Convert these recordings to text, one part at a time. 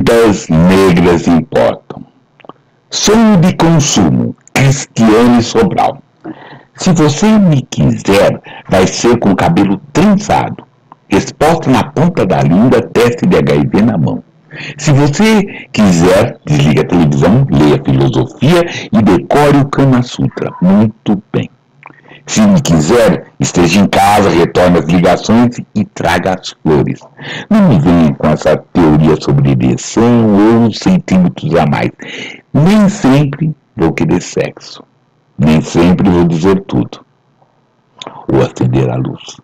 Vidas negras importam. Sonho de consumo, Cristiane Sobral. Se você me quiser, vai ser com o cabelo trançado, exposta na ponta da língua, teste de HIV na mão. Se você quiser, desliga a televisão, leia filosofia e decore o Kama Sutra. Muito bem. Se me quiser, esteja em casa, retorne as ligações e traga as flores. Não me venha com essa teoria sobre ereção ou centímetros a mais. Nem sempre vou querer sexo. Nem sempre vou dizer tudo. Ou acender a luz.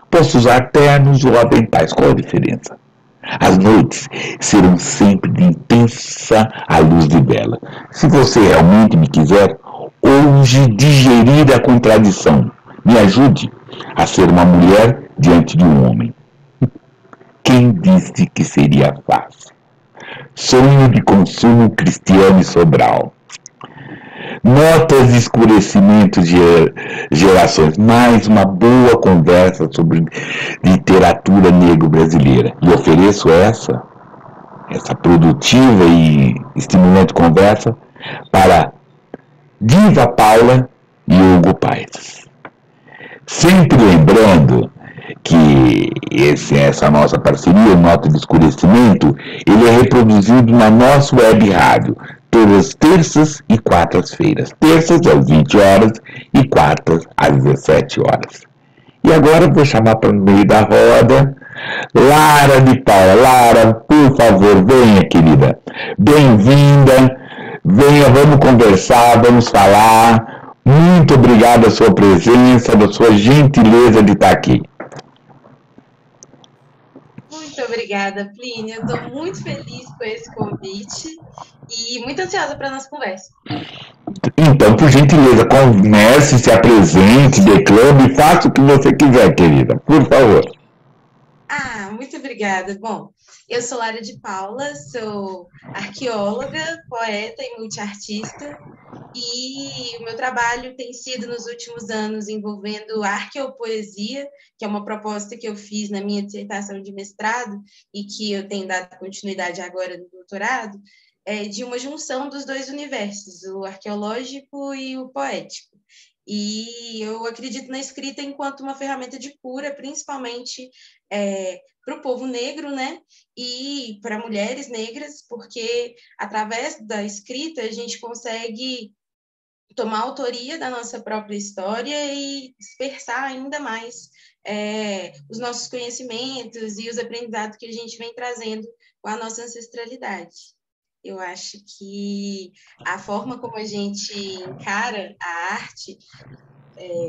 Posso usar ternos ou aventais. Qual a diferença? As noites serão sempre de intensa à luz de vela. Se você realmente me quiser, ouse digerir a contradição. Me ajude a ser uma mulher diante de um homem. Quem disse que seria fácil? Sonho de consumo, Cristiane Sobral. Notas de escurecimento de gerações. Mais uma boa conversa sobre literatura negro-brasileira. E ofereço essa produtiva e estimulante conversa para Diva Paula e Hugo Paes. Sempre lembrando que essa nossa parceria, Nota de Escurecimento, ele é reproduzido na nossa web rádio, todas as terças e quartas-feiras. Terças às 20 horas e quartas às 17 horas. E agora eu vou chamar para o meio da roda Lara de Paula. Lara, por favor, venha, querida. Bem-vinda. Venha, vamos conversar, vamos falar. Muito obrigado a sua presença, da sua gentileza de estar aqui. Muito obrigada, Plínio. Eu estou muito feliz com esse convite e muito ansiosa para a nossa conversa. Então, por gentileza, comece, se apresente, declame, faça o que você quiser, querida. Por favor. Muito obrigada. Bom, eu sou Lara de Paula, sou arqueóloga, poeta e multiartista, e o meu trabalho tem sido, nos últimos anos, envolvendo arqueopoesia, que é uma proposta que eu fiz na minha dissertação de mestrado e que eu tenho dado continuidade agora no doutorado, de uma junção dos dois universos, o arqueológico e o poético. E eu acredito na escrita enquanto uma ferramenta de cura, principalmente para o povo negro, né? E para mulheres negras, porque através da escrita a gente consegue tomar autoria da nossa própria história e dispersar ainda mais os nossos conhecimentos e os aprendizados que a gente vem trazendo com a nossa ancestralidade. Eu acho que a forma como a gente encara a arte,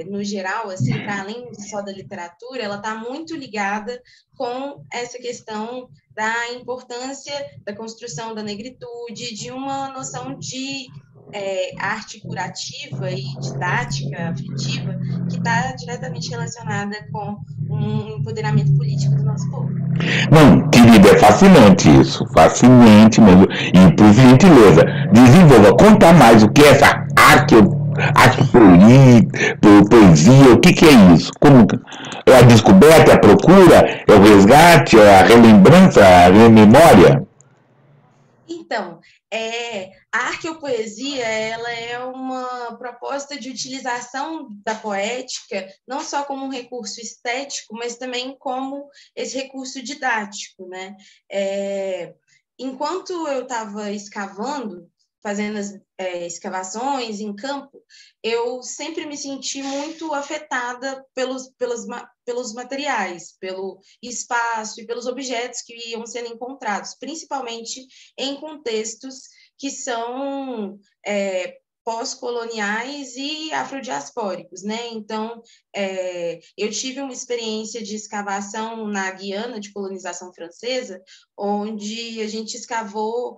no geral, assim, para além só da literatura, ela está muito ligada com essa questão da importância da construção da negritude, de uma noção de arte curativa e didática, afetiva, que está diretamente relacionada com um empoderamento político do nosso povo. Não, querida, é fascinante isso, fascinante mesmo. E por gentileza, desenvolva, conta mais o que é essa poesia, o que é isso? Como é a descoberta, a procura, é o resgate, é a relembrança, a memória? Então, a arqueopoesia, ela é uma proposta de utilização da poética, não só como um recurso estético, mas também como esse recurso didático, né? Enquanto eu estava escavando, fazendo as escavações em campo, eu sempre me senti muito afetada pelos materiais, pelo espaço e pelos objetos que iam sendo encontrados, principalmente em contextos que são pós-coloniais e afrodiaspóricos, né? Então, eu tive uma experiência de escavação na Guiana, de colonização francesa, onde a gente escavou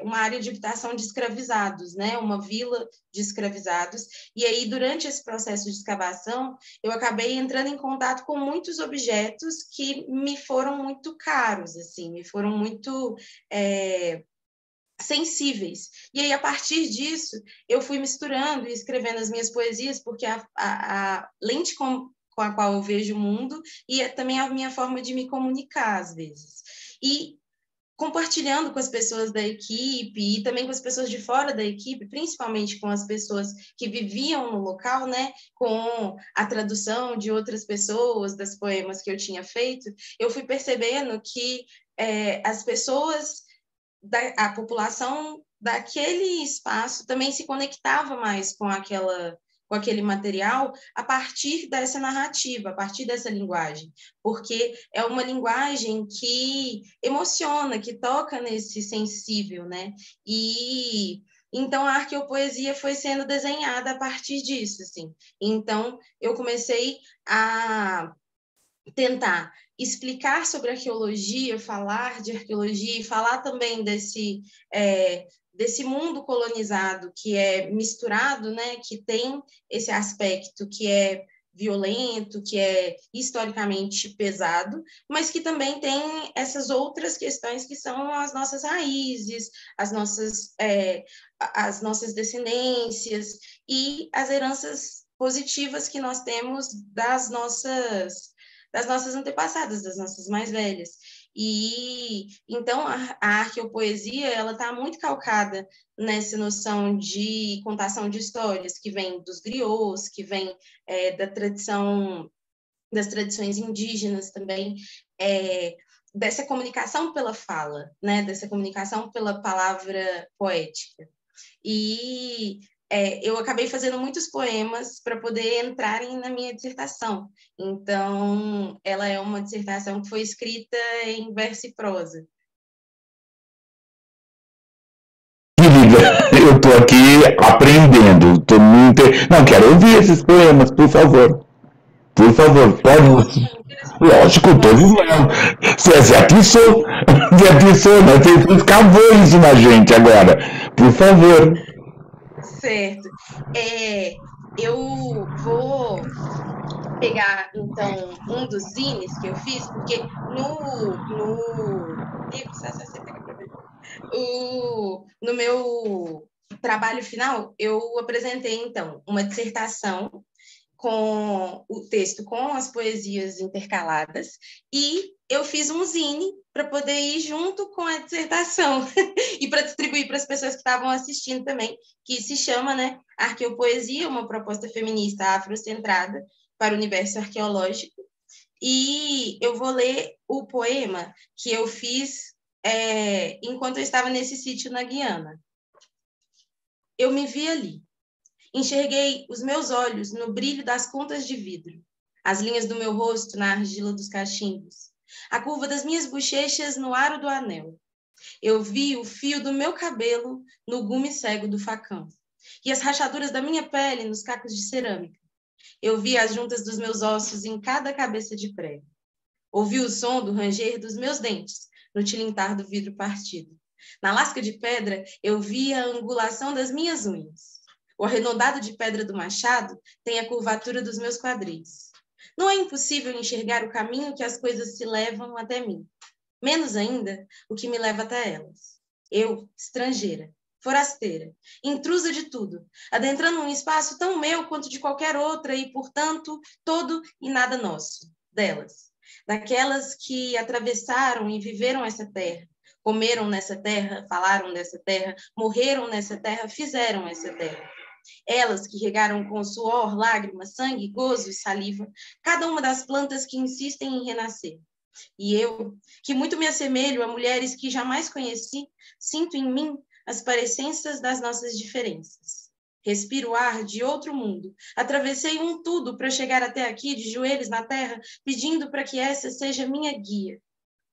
uma área de habitação de escravizados, né? Uma vila de escravizados, e aí, durante esse processo de escavação, eu acabei entrando em contato com muitos objetos que me foram muito caros, assim, me foram muito sensíveis. E aí, a partir disso, eu fui misturando e escrevendo as minhas poesias, porque a lente com a qual eu vejo o mundo e também a minha forma de me comunicar, às vezes. E compartilhando com as pessoas da equipe e também com as pessoas de fora da equipe, principalmente com as pessoas que viviam no local, né, com a tradução de outras pessoas, das poemas que eu tinha feito, eu fui percebendo que as pessoas, a população daquele espaço também se conectava mais com aquele material a partir dessa narrativa, a partir dessa linguagem, porque é uma linguagem que emociona, que toca nesse sensível, né? E então a arqueopoesia foi sendo desenhada a partir disso, assim. Então eu comecei a tentar explicar sobre arqueologia, falar de arqueologia e falar também desse mundo colonizado que é misturado, né, que tem esse aspecto que é violento, que é historicamente pesado, mas que também tem essas outras questões que são as nossas raízes, as nossas descendências e as heranças positivas que nós temos das nossas antepassadas, das nossas mais velhas. E então a arqueopoesia ela está muito calcada nessa noção de contação de histórias que vem dos griots, que vem das tradições indígenas também, dessa comunicação pela fala, né? Dessa comunicação pela palavra poética. E eu acabei fazendo muitos poemas para poder entrarem na minha dissertação. Então, ela é uma dissertação que foi escrita em verso e prosa. Querida, eu estou aqui aprendendo, tô muito... Não, quero ouvir esses poemas, por favor. Por favor, pode... Lógico, todos não. Você atiçou, você atiçou, nós temos que cavou isso na gente agora. Por favor. Certo. Eu vou pegar, então, um dos zines que eu fiz, porque no meu trabalho final, eu apresentei, então, uma dissertação com o texto com as poesias intercaladas e eu fiz um zine para poder ir junto com a dissertação e para distribuir para as pessoas que estavam assistindo também, que se chama, né, Arqueopoesia, uma proposta feminista afrocentrada para o universo arqueológico. E eu vou ler o poema que eu fiz enquanto eu estava nesse sítio na Guiana. Eu me vi ali. Enxerguei os meus olhos no brilho das contas de vidro, as linhas do meu rosto na argila dos cachimbos, a curva das minhas bochechas no aro do anel. Eu vi o fio do meu cabelo no gume cego do facão e as rachaduras da minha pele nos cacos de cerâmica. Eu vi as juntas dos meus ossos em cada cabeça de prego. Ouvi o som do ranger dos meus dentes no tilintar do vidro partido. Na lasca de pedra, eu vi a angulação das minhas unhas. O arredondado de pedra do machado tem a curvatura dos meus quadris. Não é impossível enxergar o caminho que as coisas se levam até mim. Menos ainda, o que me leva até elas. Eu, estrangeira, forasteira, intrusa de tudo, adentrando um espaço tão meu quanto de qualquer outra e, portanto, todo e nada nosso, delas. Daquelas que atravessaram e viveram essa terra, comeram nessa terra, falaram dessa terra, morreram nessa terra, fizeram essa terra. Elas que regaram com suor, lágrimas, sangue, gozo e saliva cada uma das plantas que insistem em renascer. E eu, que muito me assemelho a mulheres que jamais conheci, sinto em mim as parecenças das nossas diferenças. Respiro o ar de outro mundo. Atravessei um tudo para chegar até aqui, de joelhos na terra, pedindo para que essa seja minha guia.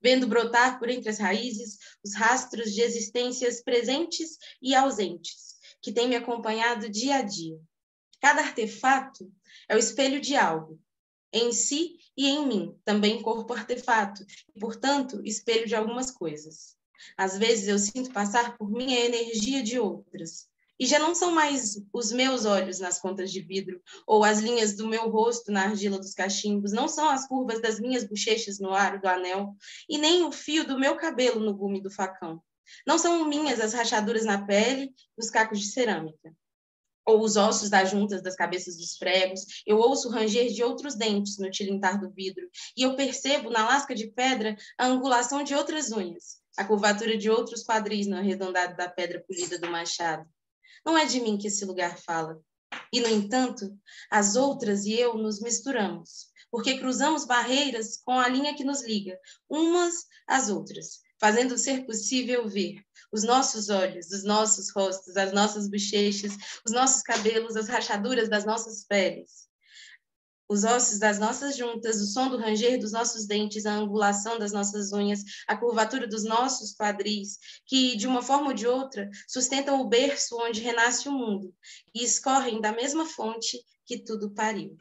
Vendo brotar por entre as raízes os rastros de existências presentes e ausentes, que tem me acompanhado dia a dia. Cada artefato é o espelho de algo, em si e em mim, também corpo artefato, e, portanto, espelho de algumas coisas. Às vezes eu sinto passar por mim a energia de outras, e já não são mais os meus olhos nas contas de vidro, ou as linhas do meu rosto na argila dos cachimbos, não são as curvas das minhas bochechas no aro do anel, e nem o fio do meu cabelo no gume do facão. Não são minhas as rachaduras na pele dos cacos de cerâmica, ou os ossos das juntas das cabeças dos pregos. Eu ouço o ranger de outros dentes no tilintar do vidro, e eu percebo na lasca de pedra a angulação de outras unhas, a curvatura de outros quadris no arredondado da pedra polida do machado. Não é de mim que esse lugar fala. E, no entanto, as outras e eu nos misturamos, porque cruzamos barreiras com a linha que nos liga, umas às outras, fazendo ser possível ver os nossos olhos, os nossos rostos, as nossas bochechas, os nossos cabelos, as rachaduras das nossas peles, os ossos das nossas juntas, o som do ranger dos nossos dentes, a angulação das nossas unhas, a curvatura dos nossos quadris, que, de uma forma ou de outra, sustentam o berço onde renasce o mundo e escorrem da mesma fonte que tudo pariu.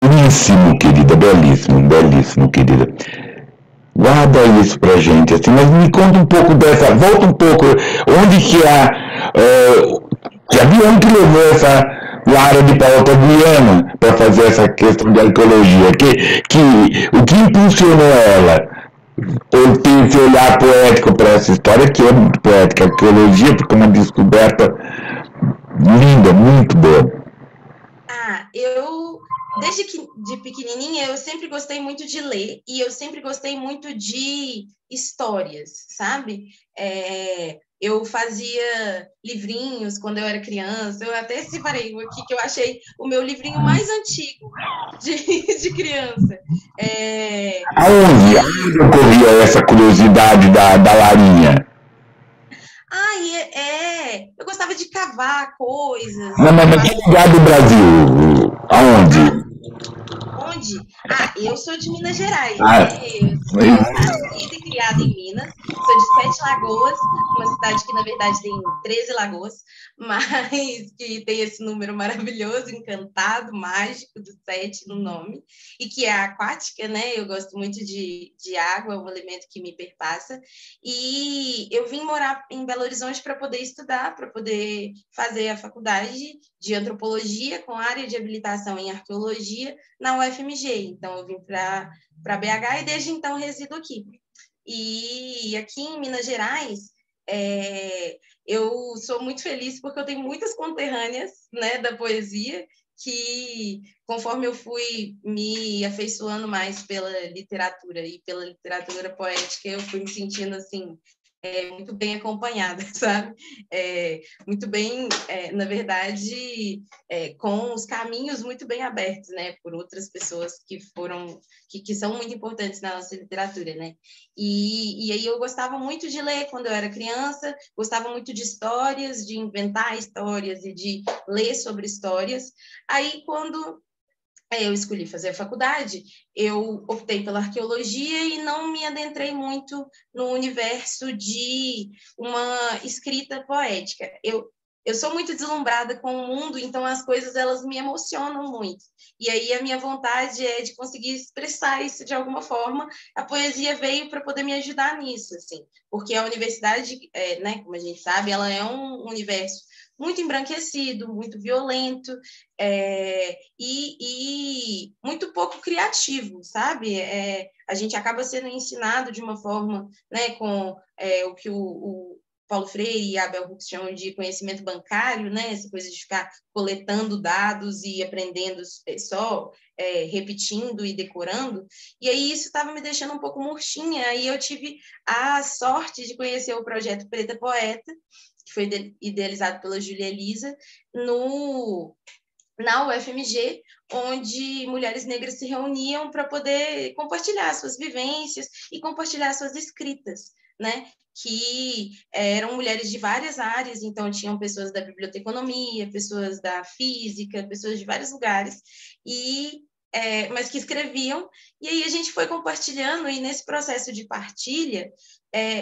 Belíssimo, querida, belíssimo, belíssimo, querida. Guarda isso pra gente, assim, mas me conta um pouco dessa, volta um pouco, onde que que avião que levou essa Lara de Paula para Guiana para fazer essa questão de arqueologia, o que impulsionou ela? Ou tem esse olhar poético para essa história, que é muito poética, a arqueologia, porque é uma descoberta linda, muito boa. Desde que de pequenininha, eu sempre gostei muito de ler e eu sempre gostei muito de histórias, sabe? Eu fazia livrinhos quando eu era criança, eu até separei aqui que eu achei o meu livrinho mais antigo de criança. Aonde ocorria essa curiosidade da Larinha? Eu gostava de cavar coisas. Mas que lugar do Brasil? Aonde? Onde? Eu sou de Minas Gerais, né? Eu sou nascida e criada em Minas. Sou de Sete Lagoas, uma cidade que, na verdade, tem 13 lagoas, mas que tem esse número maravilhoso, encantado, mágico do 7 no nome, e que é aquática, né? Eu gosto muito de água, é um elemento que me perpassa. E eu vim morar em Belo Horizonte para poder estudar, para poder fazer a faculdade de antropologia com área de habilitação em arqueologia na UFMG. Então, eu vim para BH e desde então resido aqui. E aqui em Minas Gerais, eu sou muito feliz porque eu tenho muitas conterrâneas, né, da poesia que, conforme eu fui me afeiçoando mais pela literatura e pela literatura poética, eu fui me sentindo assim muito bem acompanhada, sabe? Muito bem, na verdade, com os caminhos muito bem abertos, né? Por outras pessoas que são muito importantes na nossa literatura, né? E aí eu gostava muito de ler quando eu era criança, gostava muito de histórias, de inventar histórias e de ler sobre histórias. Aí, quando eu escolhi fazer a faculdade, eu optei pela arqueologia e não me adentrei muito no universo de uma escrita poética. Eu sou muito deslumbrada com o mundo, então as coisas elas me emocionam muito. E aí a minha vontade é de conseguir expressar isso de alguma forma. A poesia veio para poder me ajudar nisso, assim, porque a universidade, né, como a gente sabe, ela é um universo muito embranquecido, muito violento, e muito pouco criativo, sabe? A gente acaba sendo ensinado de uma forma, né, com o que o Paulo Freire e Abel Hooks chamam de conhecimento bancário, né? Essa coisa de ficar coletando dados e aprendendo só, repetindo e decorando. E aí isso estava me deixando um pouco murchinha. Aí eu tive a sorte de conhecer o projeto Preta Poeta, que foi idealizado pela Júlia Elisa, na UFMG, onde mulheres negras se reuniam para poder compartilhar suas vivências e compartilhar suas escritas, né? Que eram mulheres de várias áreas, então tinham pessoas da biblioteconomia, pessoas da física, pessoas de vários lugares, mas que escreviam, e aí a gente foi compartilhando, e nesse processo de partilha,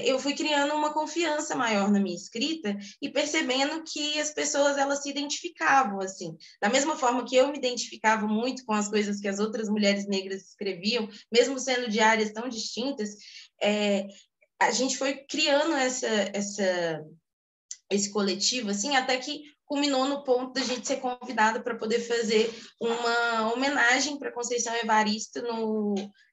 eu fui criando uma confiança maior na minha escrita e percebendo que as pessoas elas se identificavam, assim, da mesma forma que eu me identificava muito com as coisas que as outras mulheres negras escreviam, mesmo sendo de áreas tão distintas, a gente foi criando esse coletivo, assim, até que culminou no ponto da gente ser convidada para poder fazer uma homenagem para Conceição Evaristo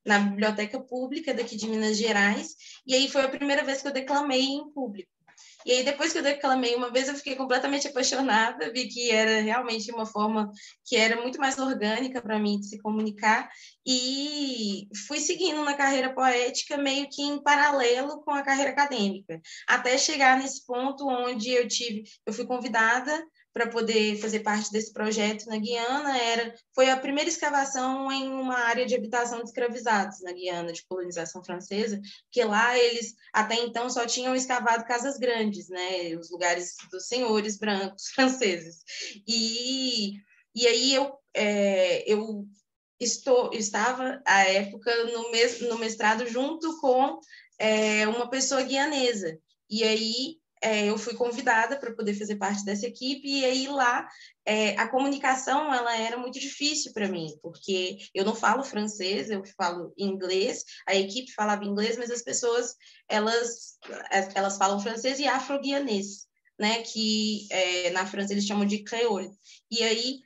na biblioteca pública daqui de Minas Gerais, e aí foi a primeira vez que eu declamei em público. E aí, depois que eu declamei uma vez, eu fiquei completamente apaixonada, vi que era realmente uma forma que era muito mais orgânica para mim de se comunicar, e fui seguindo na carreira poética meio que em paralelo com a carreira acadêmica, até chegar nesse ponto onde eu fui convidada para poder fazer parte desse projeto na Guiana. Foi a primeira escavação em uma área de habitação de escravizados na Guiana, de colonização francesa, que lá eles até então só tinham escavado casas grandes, né, os lugares dos senhores brancos franceses. E aí eu estava, à época, no mestrado junto com uma pessoa guianesa. E aí eu fui convidada para poder fazer parte dessa equipe, e aí lá a comunicação ela era muito difícil para mim, porque eu não falo francês, eu falo inglês, a equipe falava inglês, mas as pessoas elas falam francês e afro-guianês, né, que na França eles chamam de créole. E aí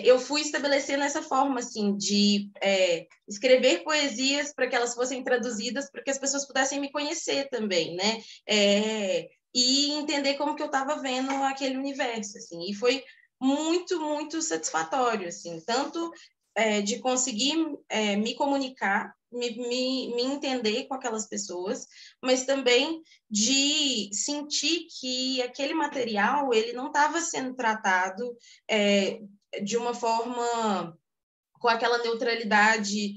eu fui estabelecendo essa forma assim de escrever poesias para que elas fossem traduzidas, para que as pessoas pudessem me conhecer também, né? E entender como que eu estava vendo aquele universo, assim. E foi muito, muito satisfatório, assim, tanto de conseguir me comunicar, me entender com aquelas pessoas, mas também de sentir que aquele material ele não estava sendo tratado de uma forma com aquela neutralidade,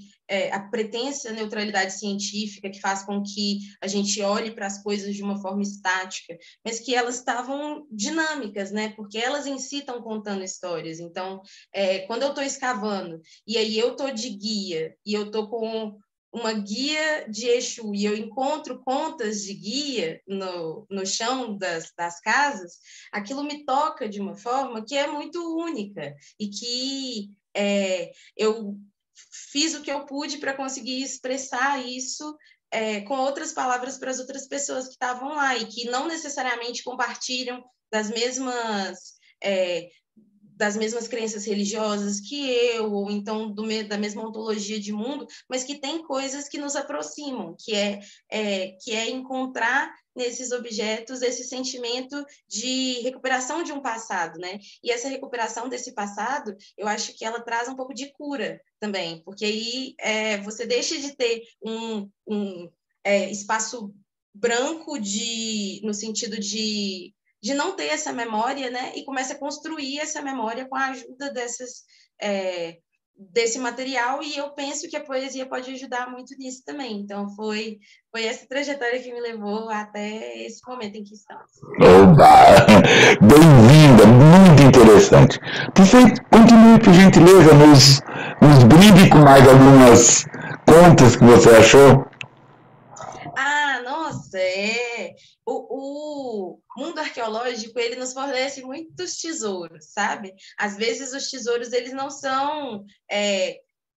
a pretensa neutralidade científica que faz com que a gente olhe para as coisas de uma forma estática, mas que elas estavam dinâmicas, né? Porque elas em si estão contando histórias. Então, quando eu estou escavando e aí eu estou de guia e eu estou com uma guia de Exu e eu encontro contas de guia no chão das casas, aquilo me toca de uma forma que é muito única e que eu fiz o que eu pude para conseguir expressar isso com outras palavras para as outras pessoas que estavam lá e que não necessariamente compartilham das mesmas crenças religiosas que eu, ou então da mesma ontologia de mundo, mas que tem coisas que nos aproximam, que é encontrar nesses objetos esse sentimento de recuperação de um passado, né? E essa recuperação desse passado, eu acho que ela traz um pouco de cura também, porque aí você deixa de ter um espaço branco no sentido de não ter essa memória, né? E começa a construir essa memória com a ajuda desse material, e eu penso que a poesia pode ajudar muito nisso também. Então, foi essa trajetória que me levou até esse momento em que estamos. Oba! Bem-vinda, muito interessante. Perfeito, continue, por gentileza, nos brinde com mais algumas contas que você achou. Ah, nossa, o mundo arqueológico, ele nos fornece muitos tesouros, sabe? Às vezes os tesouros, eles não são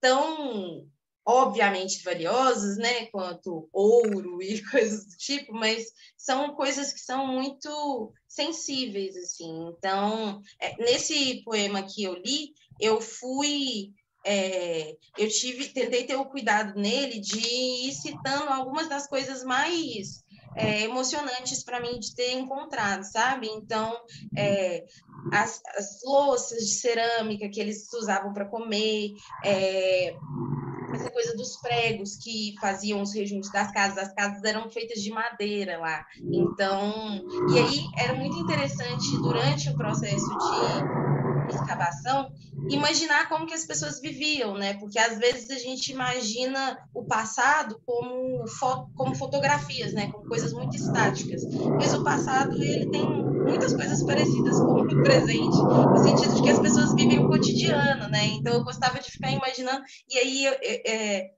tão obviamente valiosos, né, quanto ouro e coisas do tipo, mas são coisas que são muito sensíveis, assim. Então, nesse poema que eu li, tentei ter o cuidado nele de ir citando algumas das coisas mais emocionantes para mim de ter encontrado, sabe? Então, as louças de cerâmica que eles usavam para comer, essa coisa dos pregos que faziam os rejuntos das casas, as casas eram feitas de madeira lá. Então, e aí era muito interessante durante o processo de escavação, imaginar como que as pessoas viviam, né? Porque às vezes a gente imagina o passado como fotografias, né? Como coisas muito estáticas. Mas o passado, ele tem muitas coisas parecidas com o presente, no sentido de que as pessoas vivem o cotidiano, né? Então eu gostava de ficar imaginando, e aí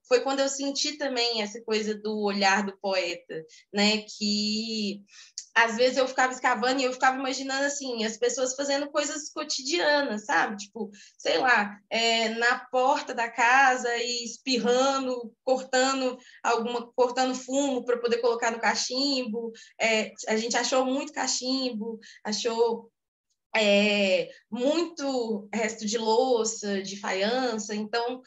foi quando eu senti também essa coisa do olhar do poeta, né? Que às vezes eu ficava escavando e eu ficava imaginando assim, as pessoas fazendo coisas cotidianas, sabe? Tipo, sei lá, na porta da casa e espirrando, cortando fumo para poder colocar no cachimbo. A gente achou muito cachimbo, achou muito resto de louça, de faiança. Então,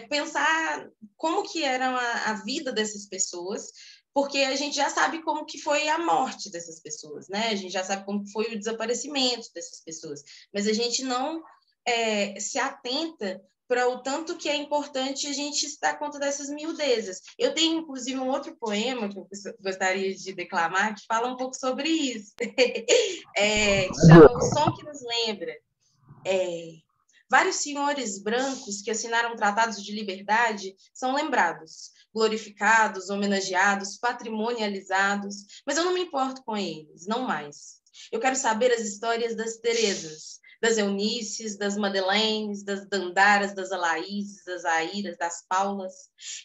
pensar como que era a vida dessas pessoas, porque a gente já sabe como que foi a morte dessas pessoas, né? A gente já sabe como foi o desaparecimento dessas pessoas, mas a gente não se atenta para o tanto que é importante a gente se dar conta dessas miudezas. Eu tenho, inclusive, um outro poema que eu gostaria de declamar, que fala um pouco sobre isso, que chama O Som que Nos Lembra. Vários senhores brancos que assinaram tratados de liberdade são lembrados, glorificados, homenageados, patrimonializados, mas eu não me importo com eles, não mais. Eu quero saber as histórias das Terezas, das Eunices, das Madeleines, das Dandaras, das Alaíses, das Aíras, das Paulas.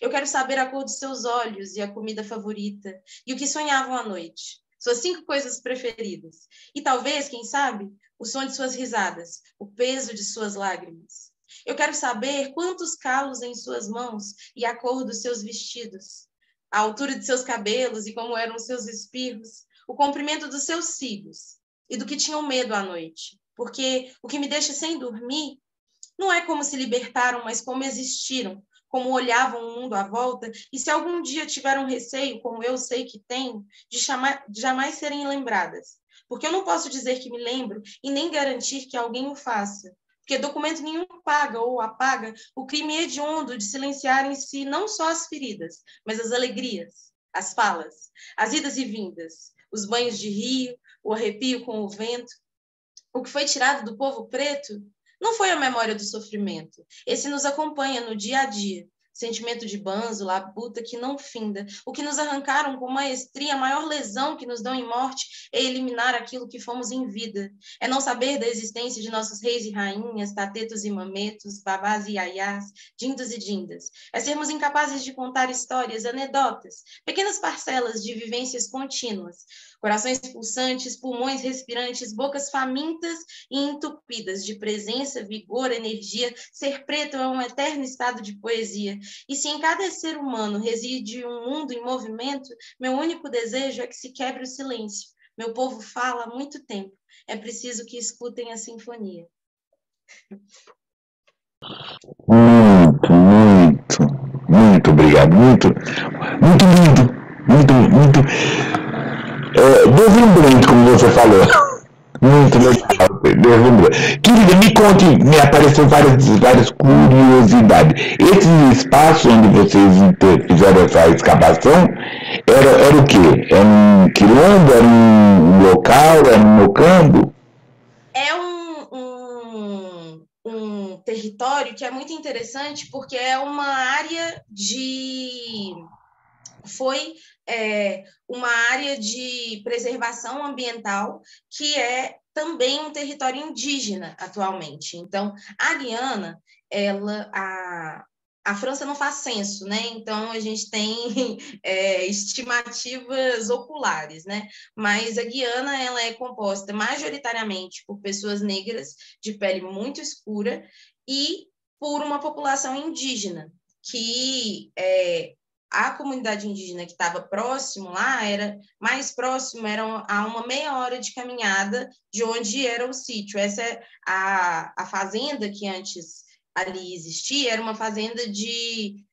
Eu quero saber a cor dos seus olhos e a comida favorita, e o que sonhavam à noite, suas 5 coisas preferidas. E talvez, quem sabe, o som de suas risadas, o peso de suas lágrimas. Eu quero saber quantos calos em suas mãos e a cor dos seus vestidos, a altura de seus cabelos e como eram seus espirros, o comprimento dos seus cílios e do que tinham medo à noite. Porque o que me deixa sem dormir não é como se libertaram, mas como existiram, como olhavam o mundo à volta, e se algum dia tiveram receio, como eu sei que tenho, de jamais serem lembradas. Porque eu não posso dizer que me lembro e nem garantir que alguém o faça. Porque documento nenhum paga ou apaga o crime hediondo de silenciar em si não só as feridas, mas as alegrias, as falas, as idas e vindas, os banhos de rio, o arrepio com o vento. O que foi tirado do povo preto não foi a memória do sofrimento. Esse nos acompanha no dia a dia. Sentimento de banzo, labuta que não finda. O que nos arrancaram com maestria, a maior lesão que nos dão em morte é eliminar aquilo que fomos em vida. É não saber da existência de nossos reis e rainhas, tatetos e mametos, babás e iaiás, dindos e dindas. É sermos incapazes de contar histórias, anedotas, pequenas parcelas de vivências contínuas. Corações pulsantes, pulmões respirantes, bocas famintas e entupidas de presença, vigor, energia. Ser preto é um eterno estado de poesia. E se em cada ser humano reside um mundo em movimento, meu único desejo é que se quebre o silêncio. Meu povo fala há muito tempo. É preciso que escutem a sinfonia. Muito obrigado. Muito lindo. Muito deslumbrante, como você falou. Muito legal, deslumbrante. Querida, me conte, me apareceu várias curiosidades. Esse espaço onde vocês fizeram essa escavação era o quê? Era um quilombo? Era um local? Era um mocambo? É um território que é muito interessante porque é uma área foi uma área de preservação ambiental que é também um território indígena atualmente. Então, a Guiana, a França não faz censo, né? Então a gente tem estimativas oculares, né? Mas a Guiana ela é composta majoritariamente por pessoas negras de pele muito escura e por uma população indígena que a comunidade indígena que estava próximo lá, mais próximo, era a uma meia hora de caminhada de onde era o sítio. Essa é a fazenda que antes ali existia, era uma fazenda de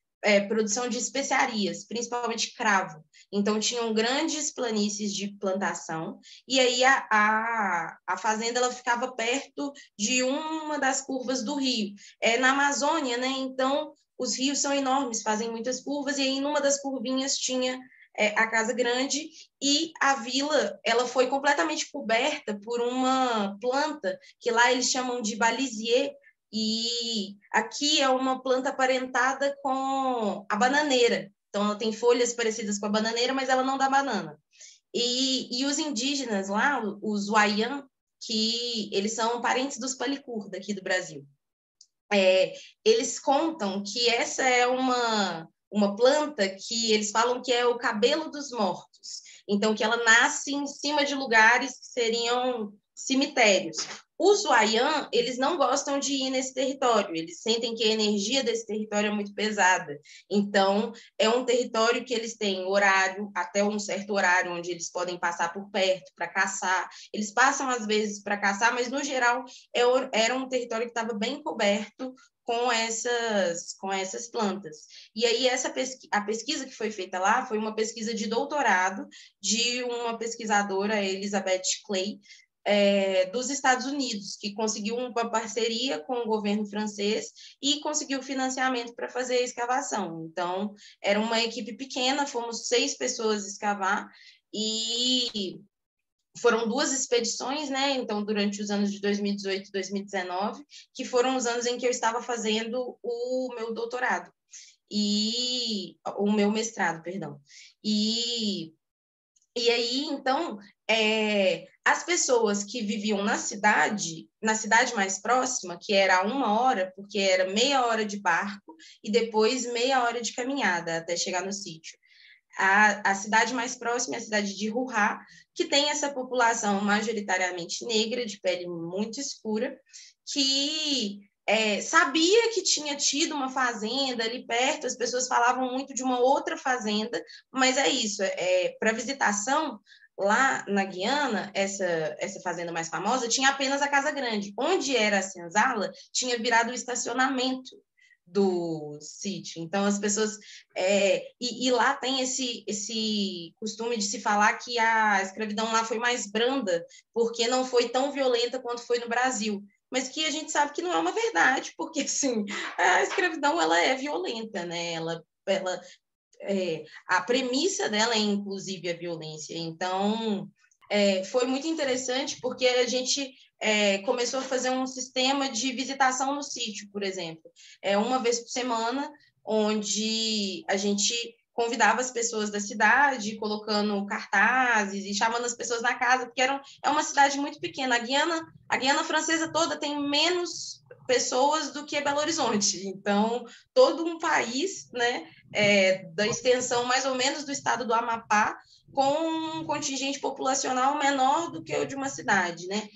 produção de especiarias, principalmente cravo. Então, tinham grandes planícies de plantação, e aí a fazenda ela ficava perto de uma das curvas do rio. Na Amazônia, né? Então, os rios são enormes, fazem muitas curvas, e aí numa das curvinhas tinha a Casa Grande, e a vila ela foi completamente coberta por uma planta que lá eles chamam de balisier, e aqui é uma planta aparentada com a bananeira. Então, ela tem folhas parecidas com a bananeira, mas ela não dá banana. E os indígenas lá, os Wayang, que eles são parentes dos Palicur, daqui do Brasil. Eles contam que essa é uma planta que eles falam que é o cabelo dos mortos. Então, que ela nasce em cima de lugares que seriam cemitérios. Os Wayang, eles não gostam de ir nesse território, eles sentem que a energia desse território é muito pesada. Então, é um território que eles têm horário, até um certo horário, onde eles podem passar por perto para caçar. Eles passam, às vezes, para caçar, mas, no geral, era um território que estava bem coberto com essas plantas. E aí, a pesquisa que foi feita lá foi uma pesquisa de doutorado de uma pesquisadora, Elizabeth Clay, dos Estados Unidos, que conseguiu uma parceria com o governo francês e conseguiu financiamento para fazer a escavação. Então, era uma equipe pequena, fomos 6 pessoas escavar, e foram 2 expedições, né? Então, durante os anos de 2018 e 2019, que foram os anos em que eu estava fazendo o meu doutorado, e o meu mestrado, perdão. E aí, então, as pessoas que viviam na cidade mais próxima, que era 1 hora, porque era meia hora de barco e depois meia hora de caminhada até chegar no sítio. A cidade mais próxima é a cidade de Ruhá, que tem essa população majoritariamente negra, de pele muito escura, que sabia que tinha tido uma fazenda ali perto, as pessoas falavam muito de uma outra fazenda, mas é isso, para visitação, lá na Guiana, essa fazenda mais famosa, tinha apenas a Casa Grande. Onde era a senzala, tinha virado o estacionamento do sítio. Então, as pessoas... e lá tem esse costume de se falar que a escravidão lá foi mais branda, porque não foi tão violenta quanto foi no Brasil. Mas que a gente sabe que não é uma verdade, porque, assim, a escravidão, ela é violenta, né? A premissa dela é, inclusive, a violência. Então, foi muito interessante, porque a gente começou a fazer um sistema de visitação no sítio, por exemplo. Uma vez por semana, onde a gente convidava as pessoas da cidade, colocando cartazes e chamando as pessoas na casa, porque é uma cidade muito pequena. A Guiana Francesa toda tem menos pessoas do que Belo Horizonte. Então, todo um país, né, da extensão mais ou menos do estado do Amapá, com um contingente populacional menor do que o de uma cidade, né?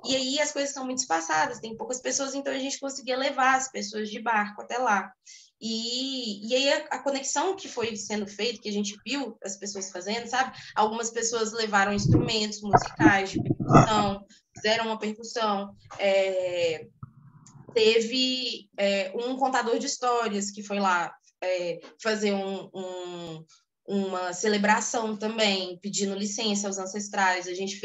E aí as coisas são muito espaçadas, tem poucas pessoas, então a gente conseguia levar as pessoas de barco até lá. E aí a conexão que foi sendo feita, que a gente viu as pessoas fazendo, sabe? Algumas pessoas levaram instrumentos musicais de percussão, fizeram uma percussão, teve um contador de histórias que foi lá fazer uma celebração também, pedindo licença aos ancestrais. A gente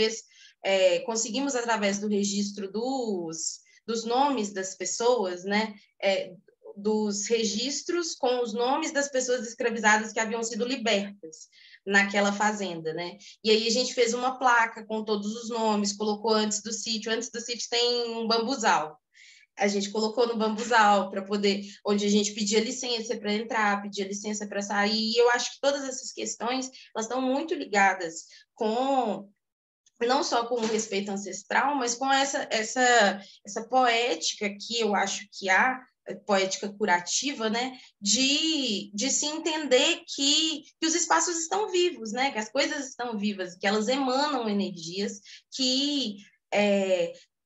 conseguimos, através do registro dos nomes das pessoas, né, dos registros com os nomes das pessoas escravizadas que haviam sido libertas naquela fazenda, né? E aí a gente fez uma placa com todos os nomes, colocou antes do sítio tem um bambuzal. A gente colocou no bambuzal para poder, onde a gente pedia licença para entrar, pedia licença para sair. E eu acho que todas essas questões, elas estão muito ligadas com não só com o respeito ancestral, mas com essa poética que eu acho que há, poética curativa, né, de se entender que os espaços estão vivos, né, que as coisas estão vivas, que elas emanam energias, que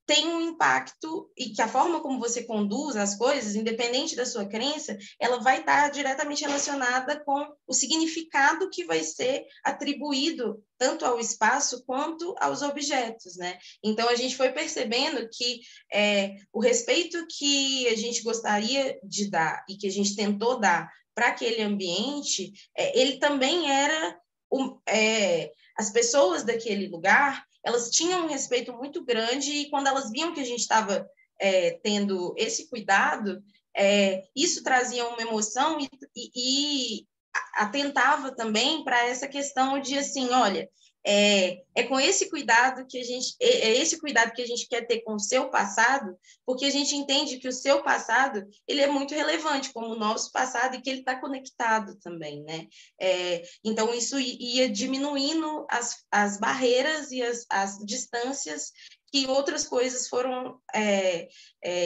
tem um impacto e que a forma como você conduz as coisas, independente da sua crença, ela vai estar diretamente relacionada com o significado que vai ser atribuído tanto ao espaço quanto aos objetos, né? Então, a gente foi percebendo que o respeito que a gente gostaria de dar e que a gente tentou dar para aquele ambiente, ele também era... as pessoas daquele lugar, elas tinham um respeito muito grande e quando elas viam que a gente estava tendo esse cuidado, isso trazia uma emoção e atentava também para essa questão de assim, olha, com esse cuidado que a gente esse cuidado que a gente quer ter com o seu passado, porque a gente entende que o seu passado ele é muito relevante como o nosso passado e que ele está conectado também, né? Então isso ia diminuindo as barreiras e as distâncias que outras coisas foram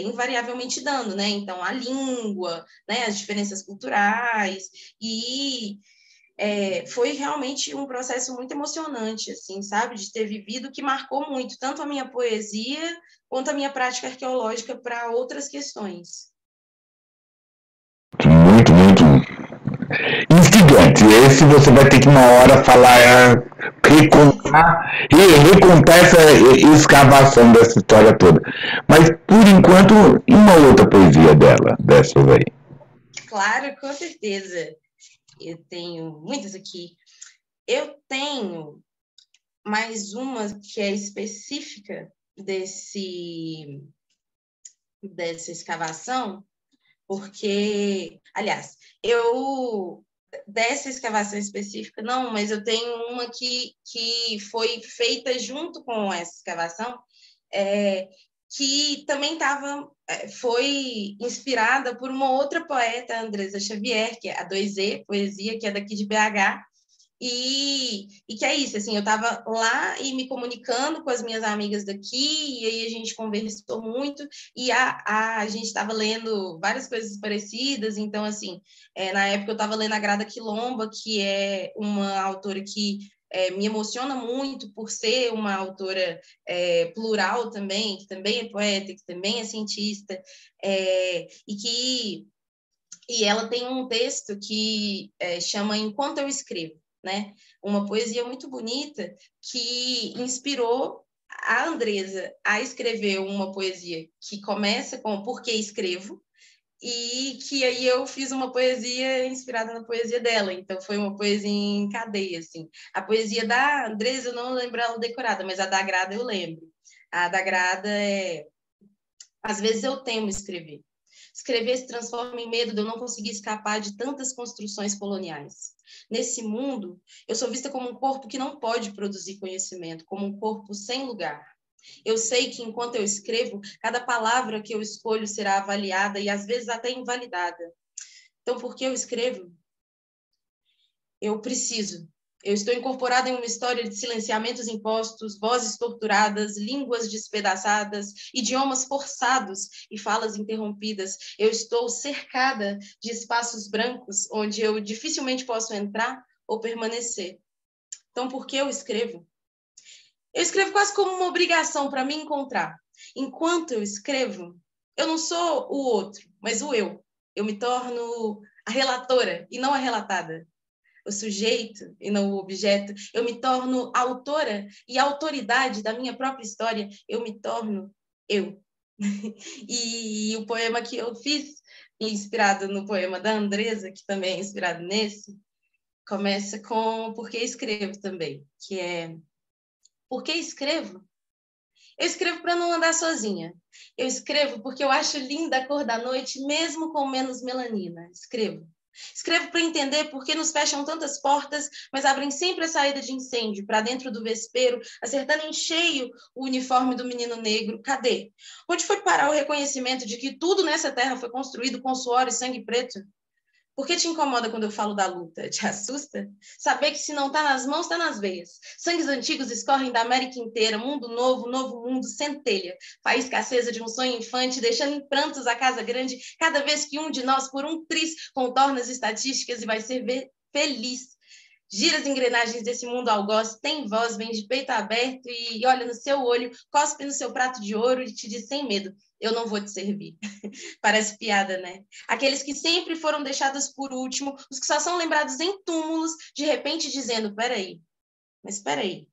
invariavelmente dando, né? Então a língua, né? As diferenças culturais foi realmente um processo muito emocionante, assim, sabe? De ter vivido, que marcou muito, tanto a minha poesia quanto a minha prática arqueológica para outras questões. Muito, muito instigante. Esse você vai ter que uma hora falar, recontar essa escavação dessa história toda. Mas, por enquanto, uma outra poesia dela, dessas aí. Claro, com certeza. Eu tenho muitas aqui. Eu tenho mais uma que é específica dessa escavação, porque, aliás, dessa escavação específica, não, mas eu tenho uma que foi feita junto com essa escavação, que também foi inspirada por uma outra poeta, Andresa Xavier, que é a 2E, poesia, que é daqui de BH, e que é isso, assim, eu estava lá e me comunicando com as minhas amigas daqui, e aí a gente conversou muito, e a gente estava lendo várias coisas parecidas, então, assim, na época eu estava lendo a Grada Quilomba, que é uma autora que me emociona muito por ser uma autora plural também, que também é poeta, que também é cientista, e ela tem um texto que chama Enquanto Eu Escrevo, né? Uma poesia muito bonita que inspirou a Andresa a escrever uma poesia que começa com Por que escrevo? E que aí eu fiz uma poesia inspirada na poesia dela, então foi uma poesia em cadeia, assim. A poesia da Andresa eu não lembro ela decorada, mas a da Grada eu lembro. A da Grada às vezes eu temo escrever. Escrever se transforma em medo de eu não conseguir escapar de tantas construções coloniais. Nesse mundo, eu sou vista como um corpo que não pode produzir conhecimento, como um corpo sem lugar. Eu sei que, enquanto eu escrevo, cada palavra que eu escolho será avaliada e, às vezes, até invalidada. Então, por que eu escrevo? Eu preciso. Eu estou incorporada em uma história de silenciamentos impostos, vozes torturadas, línguas despedaçadas, idiomas forçados e falas interrompidas. Eu estou cercada de espaços brancos onde eu dificilmente posso entrar ou permanecer. Então, por que eu escrevo? Eu escrevo quase como uma obrigação para me encontrar. Enquanto eu escrevo, eu não sou o outro, mas o eu. Eu me torno a relatora e não a relatada. O sujeito e não o objeto. Eu me torno autora e autoridade da minha própria história. Eu me torno eu. E o poema que eu fiz, inspirado no poema da Andresa, que também é inspirado nesse, começa com Por que escrevo também, que é Por que escrevo? Eu escrevo para não andar sozinha. Eu escrevo porque eu acho linda a cor da noite, mesmo com menos melanina. Escrevo. Escrevo para entender por que nos fecham tantas portas, mas abrem sempre a saída de incêndio para dentro do vespeiro, acertando em cheio o uniforme do menino negro. Cadê? Onde foi parar o reconhecimento de que tudo nessa terra foi construído com suor e sangue preto? Por que te incomoda quando eu falo da luta? Te assusta? Saber que se não está nas mãos, está nas veias. Sangues antigos escorrem da América inteira, mundo novo, novo mundo, centelha. Faísca acesa de um sonho infante, deixando em prantos a casa grande, cada vez que um de nós, por um tris, contorna as estatísticas e vai ser feliz. Gira as engrenagens desse mundo algoz, tem voz, vem de peito aberto e olha no seu olho, cospe no seu prato de ouro e te diz sem medo, eu não vou te servir. Parece piada, né? Aqueles que sempre foram deixados por último, os que só são lembrados em túmulos, de repente dizendo, peraí, mas peraí,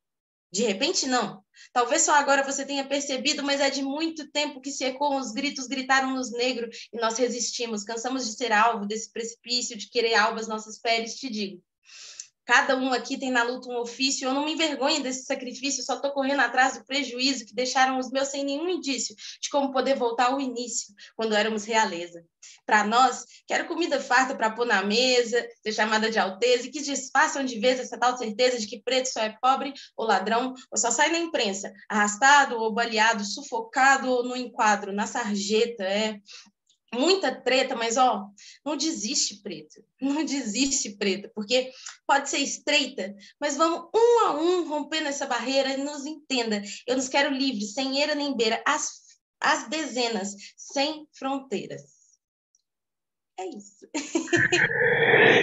de repente não. Talvez só agora você tenha percebido, mas é de muito tempo que se ecoam os gritos, gritaram nos negros e nós resistimos, cansamos de ser alvo desse precipício, de querer albas nossas peles, te digo. Cada um aqui tem na luta um ofício, eu não me envergonho desse sacrifício, só estou correndo atrás do prejuízo que deixaram os meus sem nenhum indício de como poder voltar ao início, quando éramos realeza. Para nós, quero comida farta para pôr na mesa, ser chamada de alteza, e que desfaçam de vez essa tal certeza de que preto só é pobre ou ladrão, ou só sai na imprensa, arrastado ou baleado, sufocado ou no enquadro, na sarjeta, muita treta, mas não desiste, preto. Não desiste, preta, porque pode ser estreita, mas vamos um a um rompendo essa barreira e nos entenda. Eu nos quero livres, sem eira nem beira, as dezenas, sem fronteiras. É isso.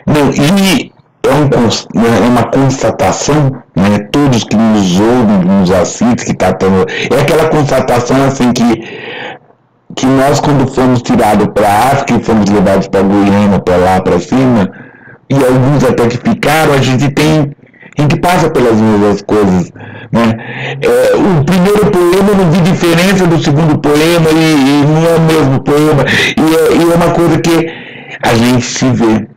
Não, e é um é uma constatação, né? Todos que nos ouvem, nos assistem, que tá tendo, é aquela constatação assim que nós, quando fomos tirados para a África e fomos levados para Guiana, para lá, para cima, e alguns até que ficaram, a gente passa pelas mesmas coisas, né? O primeiro poema eu não vi diferença do segundo poema e não é o mesmo poema, e é uma coisa que a gente se vê.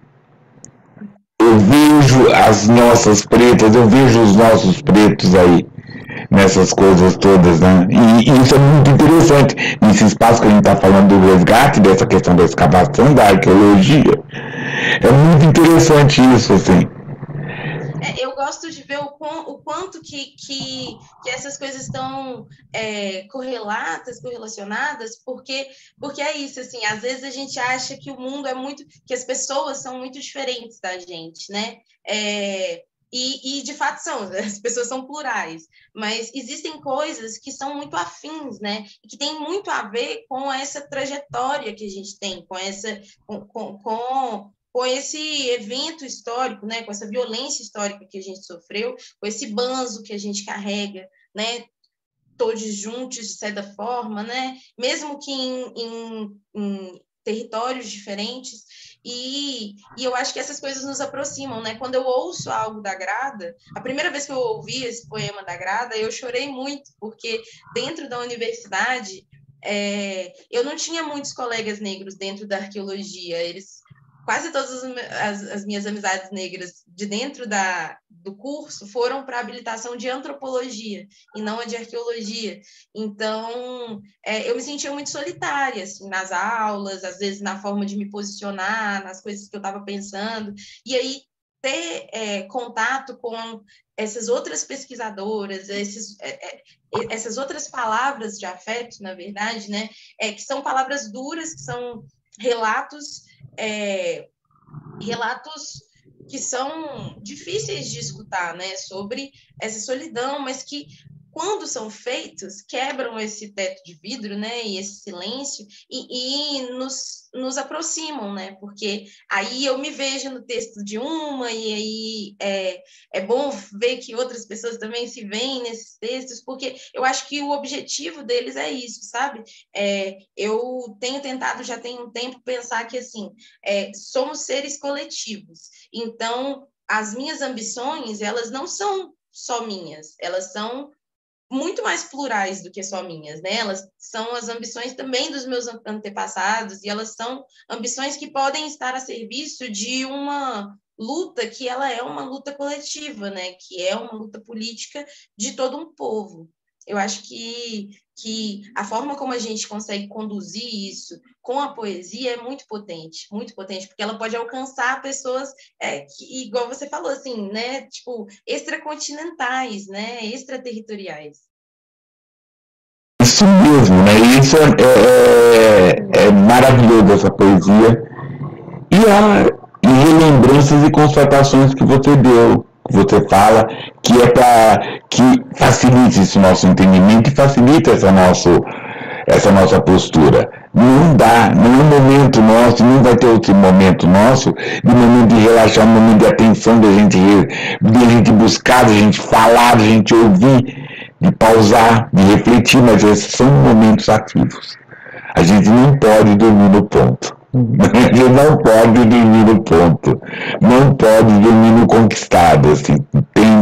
Eu vejo as nossas pretas, eu vejo os nossos pretos aí, nessas coisas todas, né? E isso é muito interessante, nesse espaço que a gente está falando do resgate, dessa questão da escavação, da arqueologia. É muito interessante isso, assim. Eu gosto de ver o quanto que essas coisas estão correlacionadas, porque é isso, assim, às vezes a gente acha que o mundo que as pessoas são muito diferentes da gente, né? E de fato as pessoas são plurais, mas existem coisas que são muito afins, né? E que tem muito a ver com essa trajetória que a gente tem, com esse evento histórico, né, com essa violência histórica que a gente sofreu, com esse banzo que a gente carrega, né, todos juntos, de certa forma, né, mesmo que em territórios diferentes, e eu acho que essas coisas nos aproximam, né? Quando eu ouço algo da Grada, a primeira vez que eu ouvi esse poema da Grada, eu chorei muito, porque dentro da universidade, eu não tinha muitos colegas negros dentro da arqueologia, quase todas as minhas amizades negras de dentro do curso foram para a habilitação de antropologia e não a de arqueologia. Então, eu me sentia muito solitária, assim, nas aulas, às vezes na forma de me posicionar, nas coisas que eu estava pensando. E aí, ter contato com essas outras pesquisadoras, essas outras palavras de afeto, na verdade, né, que são palavras duras, que são relatos que são difíceis de escutar, né, sobre essa solidão, mas que, quando são feitos, quebram esse teto de vidro, né, e esse silêncio, e nos aproximam, né, porque aí eu me vejo no texto de uma, e aí é bom ver que outras pessoas também se veem nesses textos, porque eu acho que o objetivo deles é isso, sabe? Eu tenho tentado, já tem um tempo, pensar que, assim, somos seres coletivos, então as minhas ambições, elas não são só minhas, elas são muito mais plurais do que só minhas, né? Elas são as ambições também dos meus antepassados, e elas são ambições que podem estar a serviço de uma luta que ela é uma luta coletiva, né? Que é uma luta política de todo um povo. Eu acho que a forma como a gente consegue conduzir isso com a poesia é muito potente, porque ela pode alcançar pessoas que, igual você falou, assim, né, tipo, extracontinentais, né, extraterritoriais. Isso mesmo, né? Isso é maravilhoso, essa poesia. E lembranças e constatações que você deu, que você fala, que é para que facilite esse nosso entendimento e facilita essa nossa postura. Não dá, não é um momento nosso, não vai ter outro momento nosso, de momento de relaxar, um momento de atenção, de gente buscar, de gente falar, de gente ouvir, de pausar, de refletir, mas esses são momentos ativos. A gente não pode dormir no ponto. A gente não pode dormir no ponto. Não pode dormir no conquistado, assim. Tem.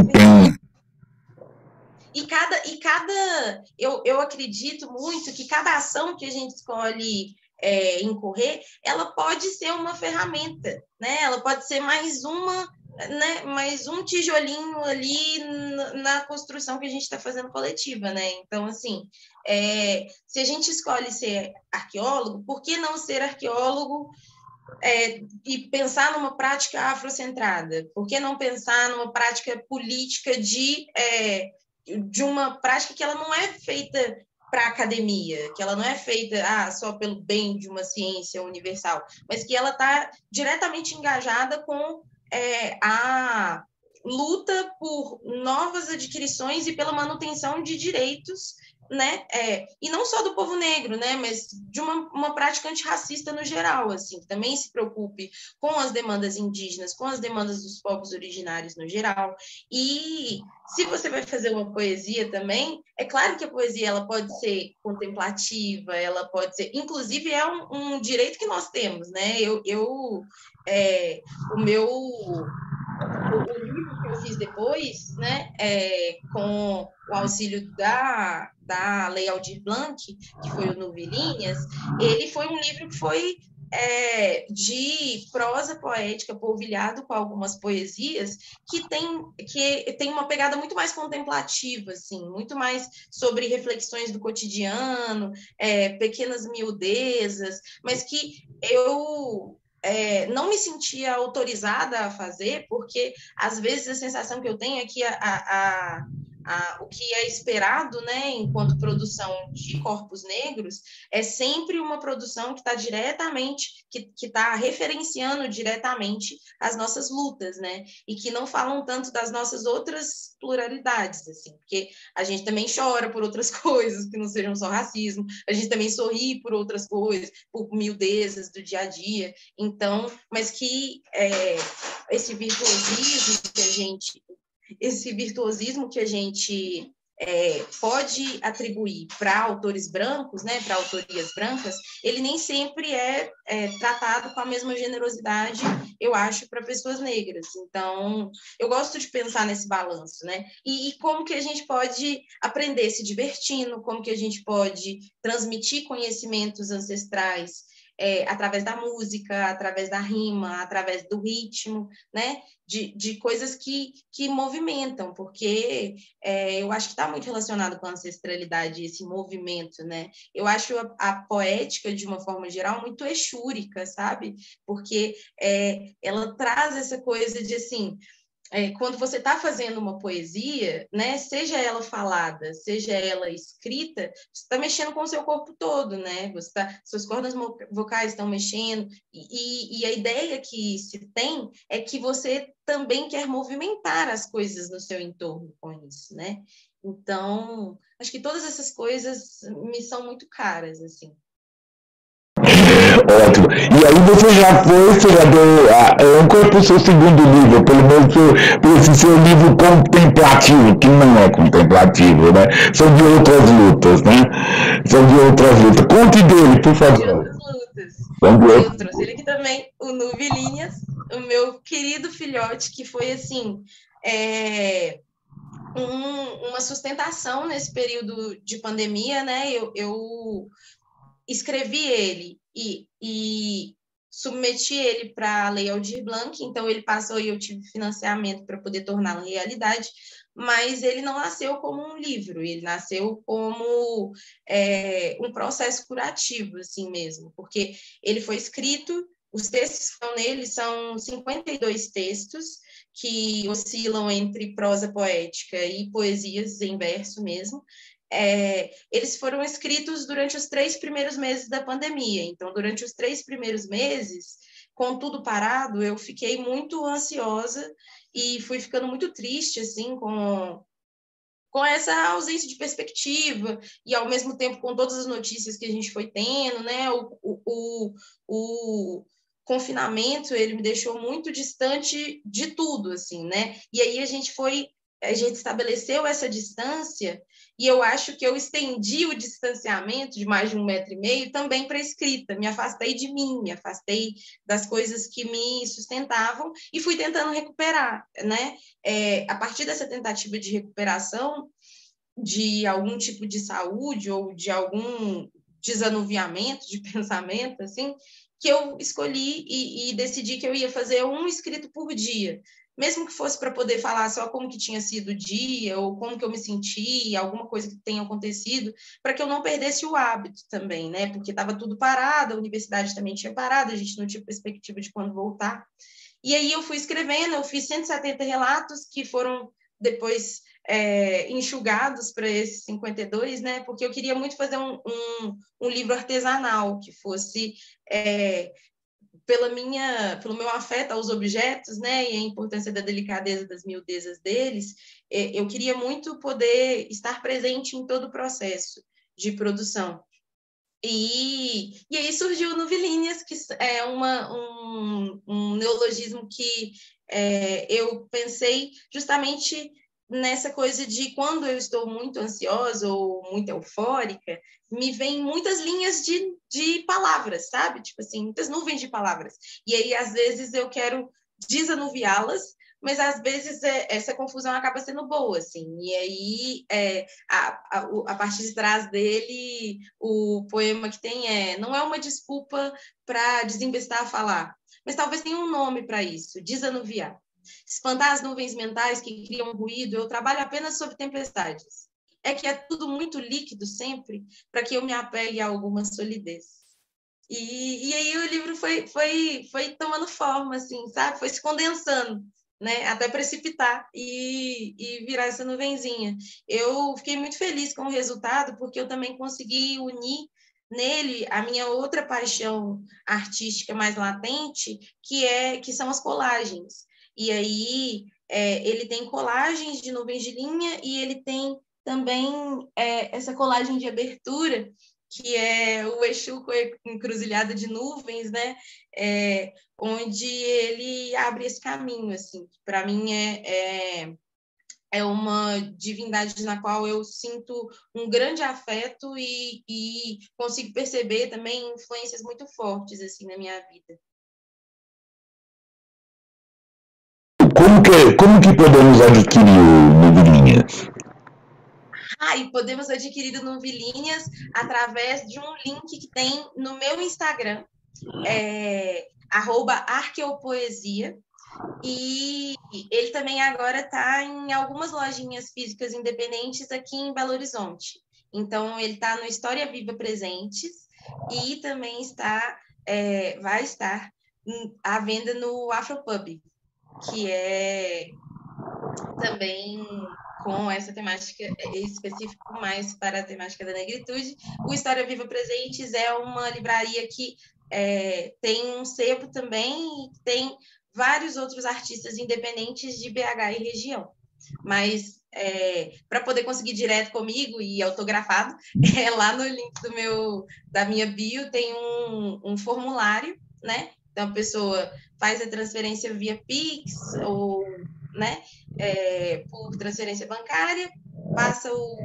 Eu acredito muito que cada ação que a gente escolhe incorrer, ela pode ser uma ferramenta, né? Ela pode ser mais um tijolinho ali na construção que a gente está fazendo coletiva, né? Então, assim, se a gente escolhe ser arqueólogo, por que não ser arqueólogo e pensar numa prática afrocentrada? Por que não pensar numa prática política de uma prática que ela não é feita para a academia, que ela não é feita só pelo bem de uma ciência universal, mas que ela está diretamente engajada com a luta por novas adquisições e pela manutenção de direitos né? E não só do povo negro, né? Mas de uma prática antirracista no geral, assim, que também se preocupe com as demandas indígenas, com as demandas dos povos originários no geral. E se você vai fazer uma poesia também, é claro que a poesia ela pode ser contemplativa, ela pode ser, inclusive é um direito que nós temos, né? O meu o livro que eu fiz depois, né, com o auxílio da Lei Aldir Blanc, que foi o Nuvilinhas, ele foi um livro que foi de prosa poética, polvilhado com algumas poesias, que tem uma pegada muito mais contemplativa, assim, muito mais sobre reflexões do cotidiano, pequenas miudezas, mas que eu não me sentia autorizada a fazer, porque às vezes a sensação que eu tenho é que o que é esperado, né, enquanto produção de corpos negros, é sempre uma produção que está diretamente, que está referenciando diretamente as nossas lutas, né, e que não falam tanto das nossas outras pluralidades, assim, porque a gente também chora por outras coisas que não sejam só racismo, a gente também sorri por outras coisas, por miudezas do dia a dia, então, mas que esse virtuosismo que a gente pode atribuir para autores brancos, né, para autorias brancas, ele nem sempre é tratado com a mesma generosidade, eu acho, para pessoas negras. Então, eu gosto de pensar nesse balanço, né? E como que a gente pode aprender se divertindo, como que a gente pode transmitir conhecimentos ancestrais através da música, através da rima, através do ritmo, né? De coisas que movimentam, porque eu acho que está muito relacionado com a ancestralidade, esse movimento, né? Eu acho a poética, de uma forma geral, muito exúrica, sabe? Porque ela traz essa coisa de, assim, quando você está fazendo uma poesia, né, seja ela falada, seja ela escrita, você está mexendo com o seu corpo todo, né? Suas cordas vocais estão mexendo, e a ideia que se tem é que você também quer movimentar as coisas no seu entorno com isso, né? Então, acho que todas essas coisas me são muito caras, assim. Ótimo. E aí você já deu âncora para o seu segundo livro, pelo menos por esse seu livro contemplativo, que não é contemplativo, né? São de outras lutas, né? São de outras lutas. Conte dele, por De favor. outras lutas. São de Aí eu outras trouxe ele aqui também, o Nuvilinhas, o meu querido filhote, que foi, assim, uma sustentação nesse período de pandemia, né? Eu escrevi ele e submeti ele para a Lei Aldir Blanc, então ele passou e eu tive financiamento para poder torná-lo realidade, mas ele não nasceu como um livro, ele nasceu como um processo curativo, assim mesmo, porque ele foi escrito, os textos que estão nele são 52 textos, que oscilam entre prosa poética e poesias em verso mesmo, eles foram escritos durante os 3 primeiros meses da pandemia. Então, durante os 3 primeiros meses, com tudo parado, eu fiquei muito ansiosa e fui ficando muito triste, assim, com essa ausência de perspectiva e, ao mesmo tempo, com todas as notícias que a gente foi tendo, né? O confinamento, ele me deixou muito distante de tudo, assim, né? E aí a gente estabeleceu essa distância e eu acho que eu estendi o distanciamento de mais de 1,5 metro também para a escrita. Me afastei de mim, me afastei das coisas que me sustentavam e fui tentando recuperar, né? A partir dessa tentativa de recuperação de algum tipo de saúde ou de algum desanuviamento de pensamento, assim, que eu escolhi e decidi que eu ia fazer um escrito por dia, mesmo que fosse para poder falar só como que tinha sido o dia, ou como que eu me senti, alguma coisa que tenha acontecido, para que eu não perdesse o hábito também, né? Porque estava tudo parado, a universidade também tinha parado, a gente não tinha perspectiva de quando voltar. E aí eu fui escrevendo, eu fiz 170 relatos que foram depois enxugados para esses 52, né? Porque eu queria muito fazer um livro artesanal que fosse pelo meu afeto aos objetos, né, e a importância da delicadeza, das miudezas deles, eu queria muito poder estar presente em todo o processo de produção. E aí surgiu o Nuvilíneas, que é um neologismo que eu pensei justamente nessa coisa de quando eu estou muito ansiosa ou muito eufórica, me vem muitas linhas de palavras, sabe? Tipo assim, muitas nuvens de palavras. E aí, às vezes, eu quero desanuviá-las, mas às vezes essa confusão acaba sendo boa, assim. E aí, a partir de trás dele, o poema que tem não é uma desculpa para desembestar a falar, mas talvez tenha um nome para isso, desanuviar. Espantar as nuvens mentais que criam ruído, eu trabalho apenas sobre tempestades. É que é tudo muito líquido sempre, para que eu me apegue a alguma solidez. E aí o livro foi tomando forma, assim, sabe? Foi se condensando, né? Até precipitar e virar essa nuvenzinha. Eu fiquei muito feliz com o resultado, porque eu também consegui unir nele a minha outra paixão artística mais latente, que são as colagens. E aí ele tem colagens de nuvens de linha e ele tem também essa colagem de abertura, que é o Exu com encruzilhada de nuvens, né? Onde ele abre esse caminho, assim. Para mim é uma divindade na qual eu sinto um grande afeto e consigo perceber também influências muito fortes assim na minha vida. Como que podemos adquirir o Nuvilíneas? E podemos adquirir o Nuvilíneas através de um link que tem no meu Instagram, @arqueopoesia, e ele também agora está em algumas lojinhas físicas independentes aqui em Belo Horizonte. Então, ele está no História Viva Presentes e também vai estar à venda no Afropub, que é também com essa temática específica mais para a temática da negritude. O História Viva Presentes é uma livraria que tem um sebo também e tem vários outros artistas independentes de BH e região. Mas para poder conseguir direto comigo e autografado, lá no link da minha bio tem um formulário, né? Então a pessoa faz a transferência via Pix ou, né, por transferência bancária, passa o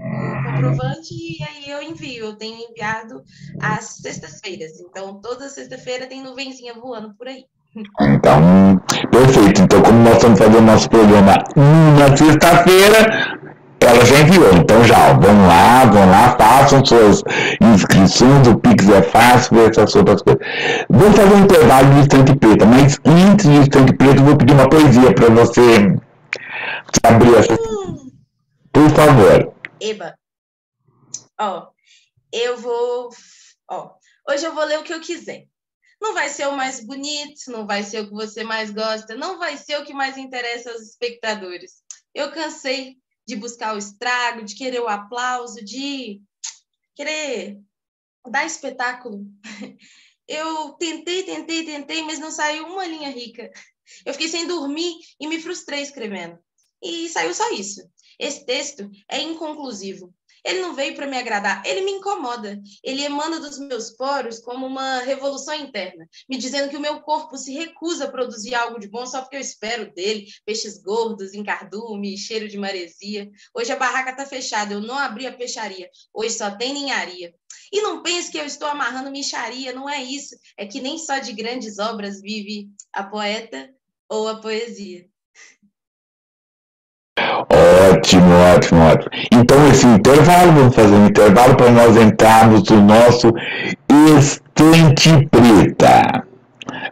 comprovante e aí eu envio. Eu tenho enviado às sextas-feiras. Então toda sexta-feira tem nuvenzinha voando por aí. Então, perfeito. Então, como nós estamos fazendo nosso programa na sexta-feira, ela já enviou. Então, já, vão lá, façam suas inscrições, o Pix é fácil, essas outras coisas. Vou fazer um intervalo de Estante Preta, mas antes de Estante Preta, eu vou pedir uma poesia para você abrir essa. Por favor. Eba. Hoje eu vou ler o que eu quiser. Não vai ser o mais bonito, não vai ser o que você mais gosta, não vai ser o que mais interessa aos espectadores. Eu cansei de buscar o estrago, de querer o aplauso, de querer dar espetáculo. Eu tentei, mas não saiu uma linha rica. Eu fiquei sem dormir e me frustrei escrevendo. E saiu só isso. Esse texto é inconclusivo. Ele não veio para me agradar, ele me incomoda. Ele emana dos meus poros como uma revolução interna, me dizendo que o meu corpo se recusa a produzir algo de bom só porque eu espero dele, peixes gordos, encardume, cheiro de maresia. Hoje a barraca está fechada, eu não abri a peixaria, hoje só tem ninharia. E não pense que eu estou amarrando micharia, não é isso. É que nem só de grandes obras vive a poeta ou a poesia. Ótimo. Então, esse intervalo, vamos fazer um intervalo para nós entrarmos no nosso Estante Preta.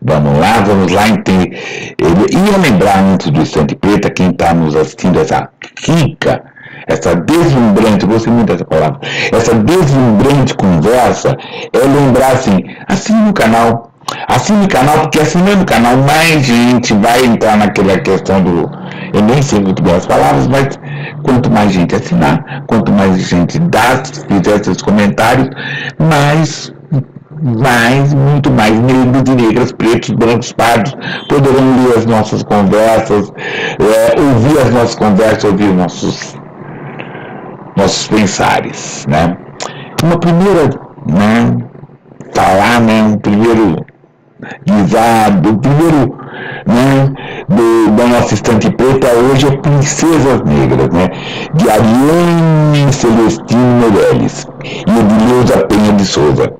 Vamos lá entender. Eu ia lembrar antes do Estante Preta, quem está nos assistindo, essa rica, essa deslumbrante, eu gostei muito dessa palavra, essa deslumbrante conversa, é lembrar assim, assine o canal, porque assinando o canal, mais gente vai entrar naquela questão eu nem sei muito bem as palavras, mas quanto mais gente assinar, quanto mais gente fizer seus comentários, mais mais, muito mais negros e negras, pretos, brancos, pardos, poderão ler as nossas conversas, ouvir as nossas conversas, ouvir nossos pensares, né? Uma primeira, né, falar, né, um primeiro guisado, o primeiro, né, da nossa estante preta hoje é Princesas Negras, né, de Ariane Celestino Meirelles e Edileuza Penha de Souza.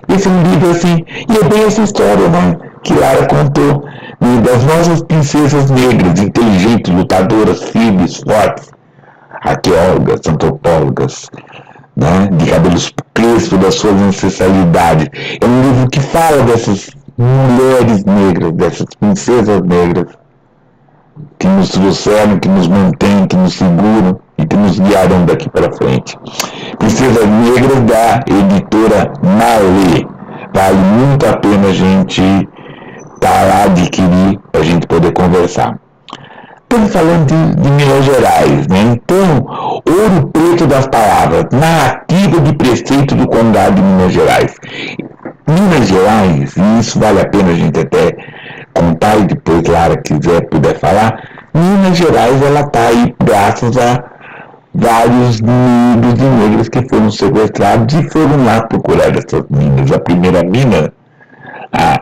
Esse é um livro assim, e é bem essa história, né, que Lara contou, né, das nossas princesas negras, inteligentes, lutadoras, firmes, fortes, arqueólogas, antropólogas, né, de cabelos crespos, das suas ancestralidades. É um livro que fala dessas mulheres negras, dessas princesas negras, que nos trouxeram, que nos mantêm, que nos seguram e que nos guiarão daqui para frente. Princesas Negras da editora Malê. Vale muito a pena a gente estar lá, adquirir, para a gente poder conversar. Estamos falando de Minas Gerais, né? Então, Ouro Preto das Palavras, narrativa de preceito do Condado de Minas Gerais. Minas Gerais, e isso vale a pena a gente até contar e depois Lara puder falar, Minas Gerais ela está aí graças a vários negros e negras que foram sequestrados e foram lá procurar essas minas. A primeira mina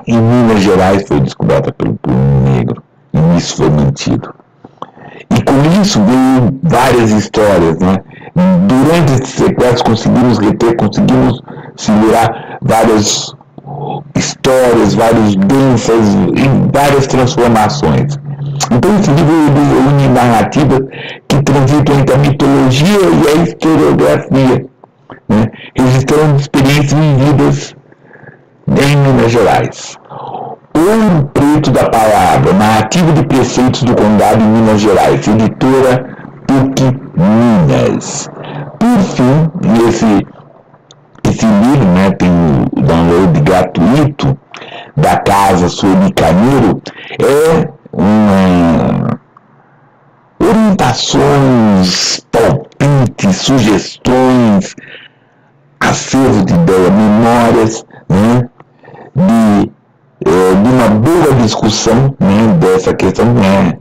em Minas Gerais foi descoberta pelo negro e isso foi mantido. E com isso veio várias histórias, né? Durante esses sequestros conseguimos reter, conseguimos segurar várias histórias, várias danças e várias transformações. Então esse livro une narrativas que transitam entre a mitologia e a historiografia, né? Registrando experiências vividas em Minas Gerais. Ouro Preto da Palavra, narrativa de preceitos do Condado em Minas Gerais, editora PUC Minas. Por fim, esse livro, né, tem o download gratuito da Casa Sueli Caneiro, é uma orientações, palpites, sugestões, acervo de ideias, memórias, né, de uma boa discussão, né, dessa questão, né.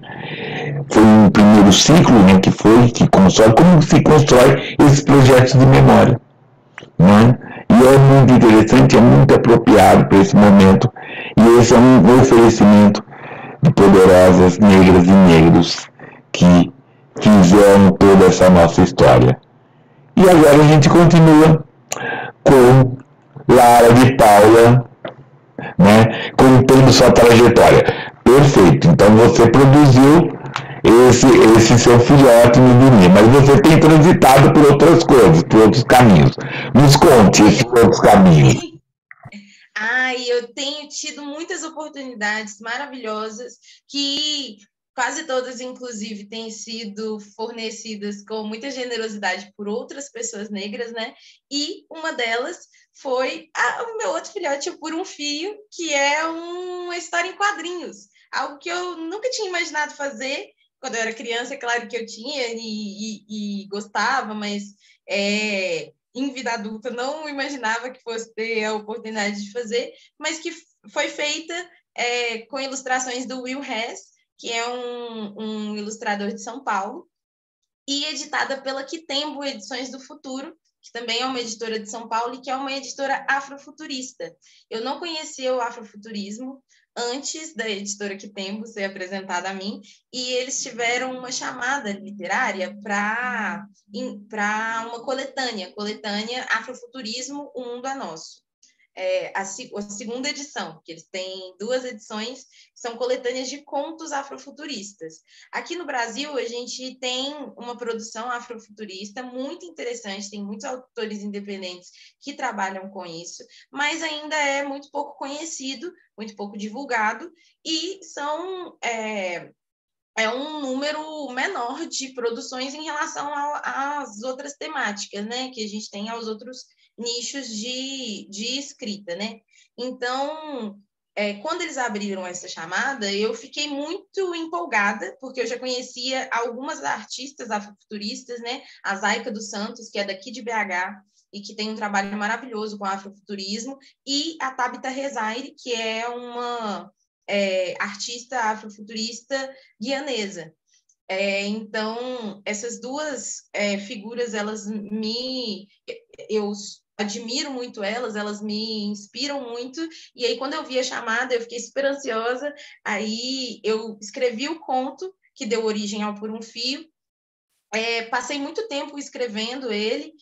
Foi um primeiro ciclo, né, que constrói, como se constrói esses projetos de memória, né? E é muito interessante, é muito apropriado para esse momento, e esse é um oferecimento de poderosas negras e negros que fizeram toda essa nossa história. E agora a gente continua com Lara de Paula, né, contando sua trajetória. Perfeito, então você produziu esse seu filhote no domingo, mas você tem transitado por outras coisas, por outros caminhos. Nos conte esses outros caminhos. Eu tenho tido muitas oportunidades maravilhosas que quase todas, inclusive, têm sido fornecidas com muita generosidade por outras pessoas negras, né? E uma delas foi o meu outro filhote, Por um Fio, que é uma história em quadrinhos. Algo que eu nunca tinha imaginado fazer quando eu era criança. É claro que eu tinha e gostava, mas em vida adulta não imaginava que fosse ter a oportunidade de fazer, mas que foi feita com ilustrações do Will Hess, que é um ilustrador de São Paulo, e editada pela Quitembo Edições do Futuro, que também é uma editora de São Paulo e que é uma editora afrofuturista. Eu não conhecia o afrofuturismo antes da editora Quitembo ser apresentada a mim, e eles tiveram uma chamada literária para uma coletânea Afrofuturismo, O Mundo é Nosso. A segunda edição, que eles têm 2 edições, são coletâneas de contos afrofuturistas. Aqui no Brasil, a gente tem uma produção afrofuturista muito interessante, tem muitos autores independentes que trabalham com isso, mas ainda é muito pouco conhecido, muito pouco divulgado, e é um número menor de produções em relação às outras temáticas, né, que a gente tem aos outros nichos de escrita, né? Então, quando eles abriram essa chamada, eu fiquei muito empolgada, porque eu já conhecia algumas artistas afrofuturistas, né? A Zaika dos Santos, que é daqui de BH, e que tem um trabalho maravilhoso com afrofuturismo, e a Tabitha Rezaire, que é uma artista afrofuturista guianesa. Então, essas duas figuras, eu admiro muito elas me inspiram muito, e aí quando eu vi a chamada, eu fiquei super ansiosa, aí eu escrevi o conto que deu origem ao Por um Fio, passei muito tempo escrevendo ele,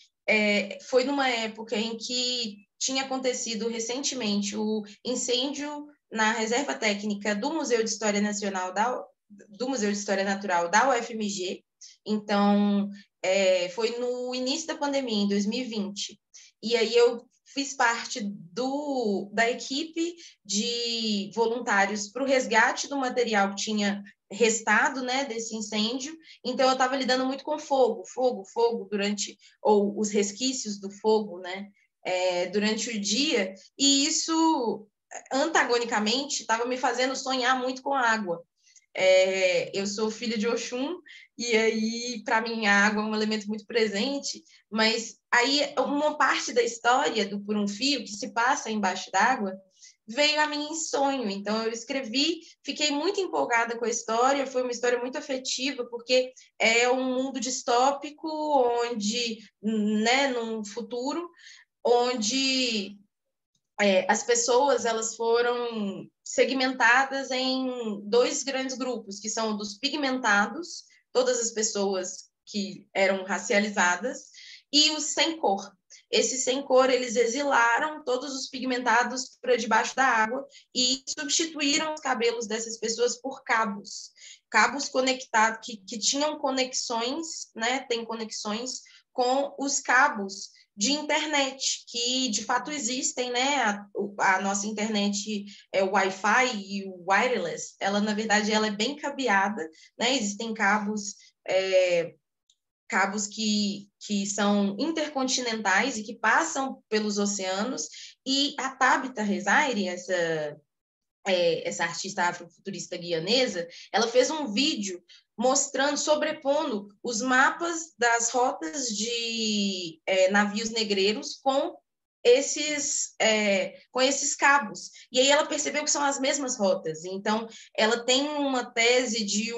foi numa época em que tinha acontecido recentemente o incêndio na reserva técnica do Museu de História Nacional do Museu de História Natural da UFMG, então foi no início da pandemia, em 2020, e aí eu fiz parte da equipe de voluntários para o resgate do material que tinha restado, né, desse incêndio, então eu estava lidando muito com fogo, ou os resquícios do fogo, né, durante o dia, e isso, antagonicamente, estava me fazendo sonhar muito com água. Eu sou filha de Oxum, e aí, para mim, a água é um elemento muito presente, mas aí uma parte da história do Por um Fio, que se passa embaixo d'água, veio a mim em sonho. Então, eu escrevi, fiquei muito empolgada com a história, foi uma história muito afetiva, porque é um mundo distópico, onde, né, num futuro, onde as pessoas elas foram segmentadas em dois grandes grupos, que são dos pigmentados, todas as pessoas que eram racializadas, e os sem cor. Esses sem cor, eles exilaram todos os pigmentados para debaixo da água e substituíram os cabelos dessas pessoas por cabos conectados, que tinham conexões, né, tem conexões com os cabos de internet, que de fato existem, né? A nossa internet é o Wi-Fi e o wireless, ela na verdade ela é bem cabeada, né? Existem cabos que são intercontinentais e que passam pelos oceanos, e a Tabitha Rezaire, essa artista afrofuturista guianesa, ela fez um vídeo mostrando, sobrepondo os mapas das rotas de navios negreiros com esses cabos. E aí ela percebeu que são as mesmas rotas. Então, ela tem uma tese de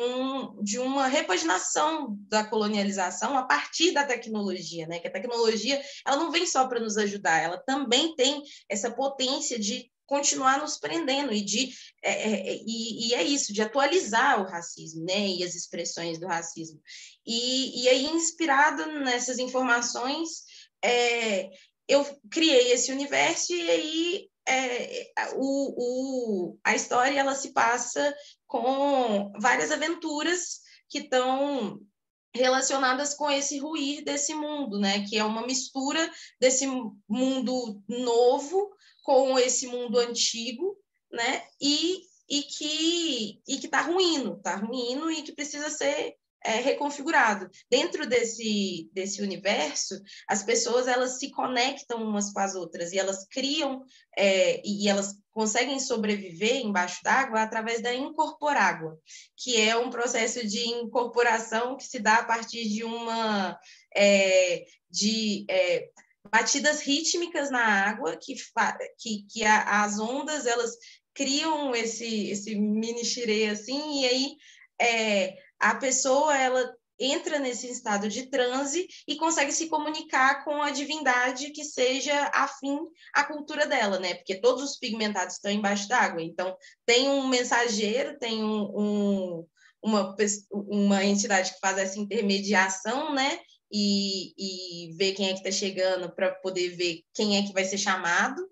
uma repaginação da colonialização a partir da tecnologia, né? Que a tecnologia ela não vem só para nos ajudar, ela também tem essa potência de continuar nos prendendo e é isso, de atualizar o racismo, né, e as expressões do racismo. E aí, inspirado nessas informações, eu criei esse universo, e aí a história ela se passa com várias aventuras que estão relacionadas com esse ruir desse mundo, né? Que é uma mistura desse mundo novo com esse mundo antigo, né? E que está ruindo e que precisa ser reconfigurado. Dentro desse universo, as pessoas elas se conectam umas com as outras e elas criam e elas conseguem sobreviver embaixo d'água através da incorporágua, que é um processo de incorporação que se dá a partir de batidas rítmicas na água, que as ondas elas criam esse mini xirê assim, e aí a pessoa ela entra nesse estado de transe e consegue se comunicar com a divindade que seja afim à cultura dela, né? Porque todos os pigmentados estão embaixo d'água. Então, tem um mensageiro, tem uma entidade que faz essa intermediação, né? E ver quem é que está chegando para poder ver quem é que vai ser chamado.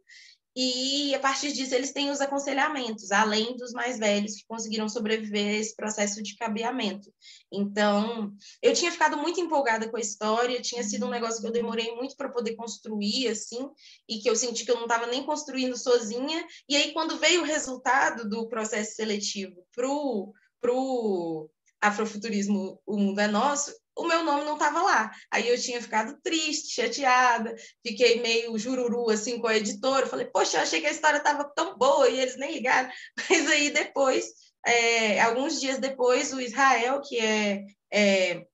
E, a partir disso, eles têm os aconselhamentos, além dos mais velhos que conseguiram sobreviver a esse processo de cabeamento. Então, eu tinha ficado muito empolgada com a história, tinha sido um negócio que eu demorei muito para poder construir, assim, e que eu senti que eu não estava nem construindo sozinha. E aí, quando veio o resultado do processo seletivo para o Afrofuturismo O Mundo é Nosso, o meu nome não estava lá. Aí eu tinha ficado triste, chateada, fiquei meio jururu assim com a editora. Falei, poxa, eu achei que a história estava tão boa e eles nem ligaram. Mas aí depois, alguns dias depois, o Israel, que é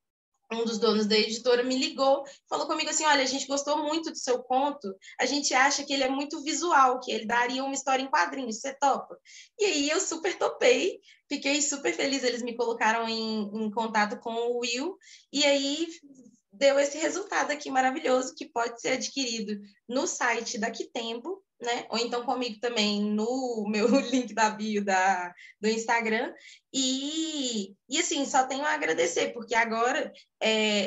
um dos donos da editora, me ligou, falou comigo assim, olha, a gente gostou muito do seu conto, a gente acha que ele é muito visual, que ele daria uma história em quadrinhos, você topa? E aí eu super topei, fiquei super feliz, eles me colocaram em contato com o Will, e aí deu esse resultado aqui maravilhoso, que pode ser adquirido no site da Quitempo, né? Ou então comigo também no meu link da bio do Instagram. E assim, só tenho a agradecer, porque agora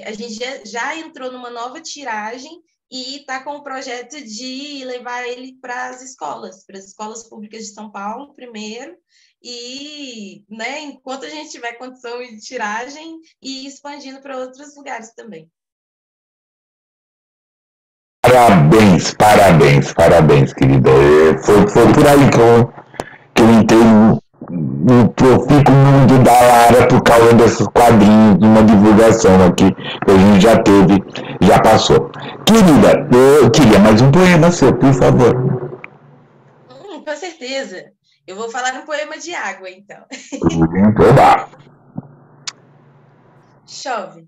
a gente já entrou numa nova tiragem e está com o projeto de levar ele para as escolas públicas de São Paulo primeiro, e né, enquanto a gente tiver condição de tiragem, e expandindo para outros lugares também. Parabéns, parabéns, parabéns, querida. Foi por aí que eu entrei no Profico Mundo da Lara por causa desses quadrinhos, de uma divulgação aqui que a gente já teve, já passou. Querida, eu queria mais um poema seu, por favor. Com certeza. Eu vou falar um poema de água, então. Oba. Chove.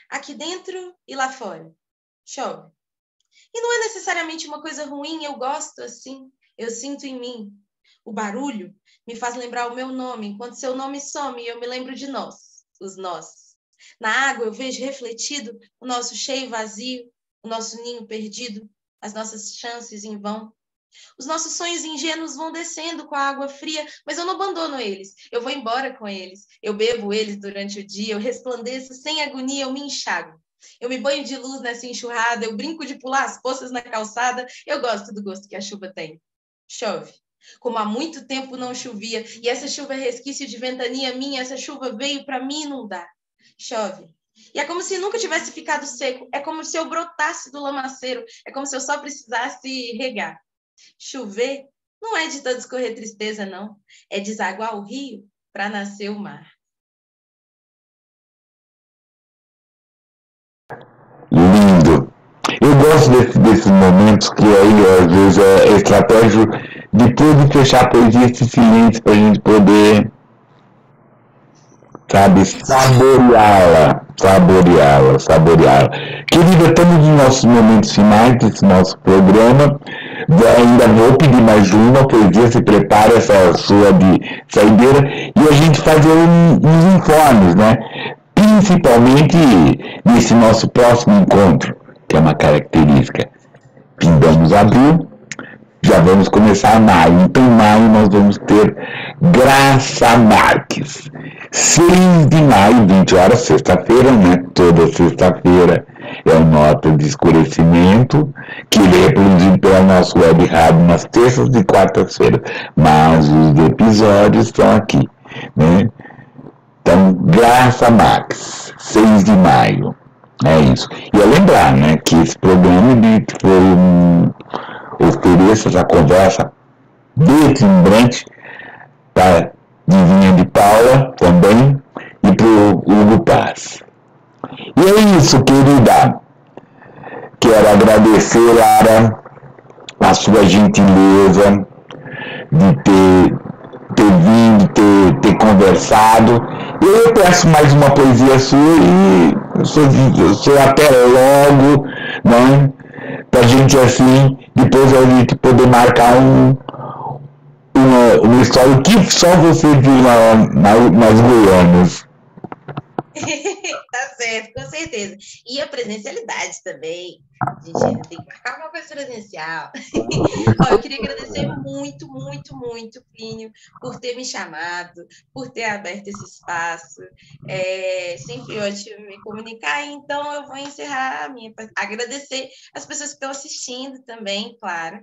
Aqui dentro e lá fora. Chove. E não é necessariamente uma coisa ruim, eu gosto assim, eu sinto em mim. O barulho me faz lembrar o meu nome, enquanto seu nome some, eu me lembro de nós, os nós. Na água eu vejo refletido o nosso cheio vazio, o nosso ninho perdido, as nossas chances em vão. Os nossos sonhos ingênuos vão descendo com a água fria, mas eu não abandono eles, eu vou embora com eles. Eu bebo eles durante o dia, eu resplandeço sem agonia, eu me enxago. Eu me banho de luz nessa enxurrada, eu brinco de pular as poças na calçada, eu gosto do gosto que a chuva tem. Chove. Como há muito tempo não chovia, e essa chuva é resquício de ventania minha, essa chuva veio para me inundar. Chove. E é como se nunca tivesse ficado seco, é como se eu brotasse do lamaceiro, é como se eu só precisasse regar. Chover não é de todo escorrer tristeza, não. É desaguar o rio para nascer o mar. Lindo. Eu gosto desses momentos que aí, às vezes, é estratégia depois de fechar a poesia, esse silêncio para a gente poder, sabe, saboreá-la. Querida, estamos nos nossos momentos finais desse nosso programa. Ainda vou pedir mais uma poesia, se prepara essa sua de saideira, e a gente fazer uns informes, né? Principalmente nesse nosso próximo encontro, que é uma característica. Findamos abril, já vamos começar maio. Então, maio nós vamos ter Graça Marques. 6 de maio, 20 horas, sexta-feira, né? Toda sexta-feira é o Nota de Escurecimento, que ele é reproduzido pela nossa web rádio nas terças e quartas-feiras, mas os episódios estão aqui, né? Então, Graça Marques, 6 de maio. É isso. E é lembrar, né, que esse programa foi ofereça essa conversa deslumbrante para Divinha de Paula também e para o Hugo Paz. E é isso, querida. Quero agradecer, Lara, a sua gentileza de ter vindo, ter conversado. E eu peço mais uma poesia sua e eu sou até logo, né? Pra gente assim, depois a gente poder marcar uma história que só você viu nas Goianas. Tá certo, com certeza. E a presencialidade também. A gente ainda tem que marcar uma coisa presencial. Ó, eu queria agradecer muito, muito, muito, Plínio, por ter me chamado, por ter aberto esse espaço. É sempre ótimo me comunicar, então eu vou encerrar a minha. Agradecer as pessoas que estão assistindo também, claro.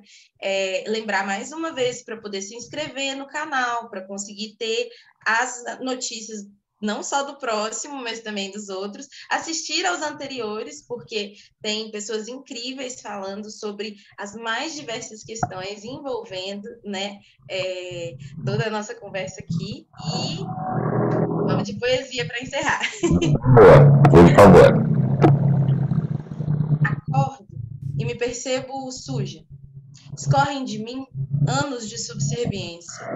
Lembrar mais uma vez para poder se inscrever no canal, para conseguir ter as notícias não só do próximo, mas também dos outros, assistir aos anteriores, porque tem pessoas incríveis falando sobre as mais diversas questões envolvendo, né, toda a nossa conversa aqui, e vamos de poesia para encerrar. Boa, por favor. Acordo e me percebo suja. Escorrem de mim anos de subserviência.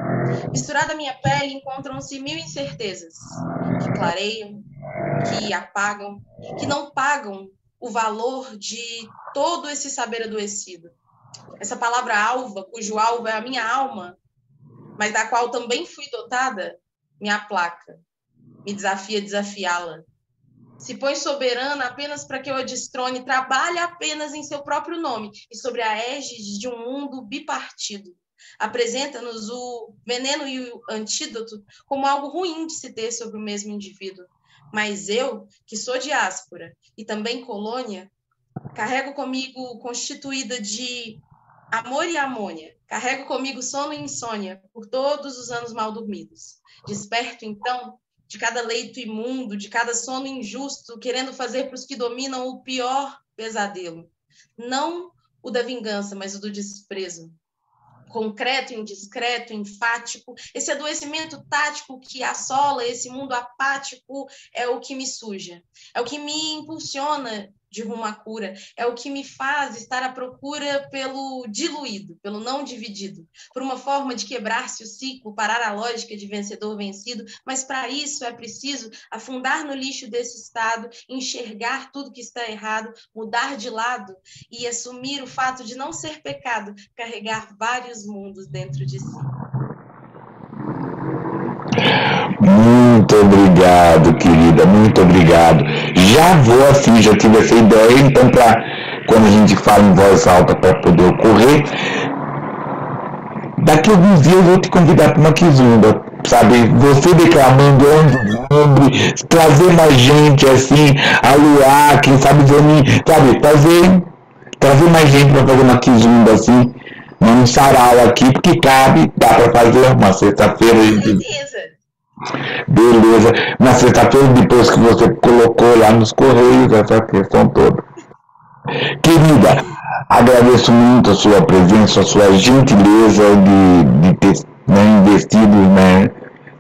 Misturada à minha pele encontram-se mil incertezas que clareiam, que apagam, que não pagam o valor de todo esse saber adoecido. Essa palavra alva, cujo alvo é a minha alma, mas da qual também fui dotada, me aplaca, me desafia a desafiá-la. Se põe soberana apenas para que eu a destrone, trabalha apenas em seu próprio nome e sobre a égide de um mundo bipartido. Apresenta-nos o veneno e o antídoto como algo ruim de se ter sobre o mesmo indivíduo. Mas eu, que sou diáspora e também colônia, carrego comigo constituída de amor e amônia, carrego comigo sono e insônia por todos os anos mal dormidos. Desperto, então, de cada leito imundo, de cada sono injusto, querendo fazer para os que dominam o pior pesadelo. Não o da vingança, mas o do desprezo. Concreto, indiscreto, enfático, esse adoecimento tático que assola esse mundo apático é o que me suja, é o que me impulsiona de rumo à cura, é o que me faz estar à procura pelo diluído, pelo não dividido, por uma forma de quebrar-se o ciclo, parar a lógica de vencedor-vencido, mas para isso é preciso afundar no lixo desse estado, enxergar tudo que está errado, mudar de lado e assumir o fato de não ser pecado, carregar vários mundos dentro de si. Muito obrigado, querida, muito obrigado. Já vou assim, já tive essa ideia, então quando a gente fala em voz alta para poder ocorrer, daqui a alguns dias eu vou te convidar para uma quizumba, sabe? Você declamando onde, trazer mais gente assim, aluar, quem sabe sabe? Trazer mais gente para fazer uma quizumba assim, num sarau aqui, porque cabe, dá para fazer uma sexta-feira. Beleza. Na sexta-feira, depois que você colocou lá nos correios essa questão toda. Querida, agradeço muito a sua presença, a sua gentileza de ter investido,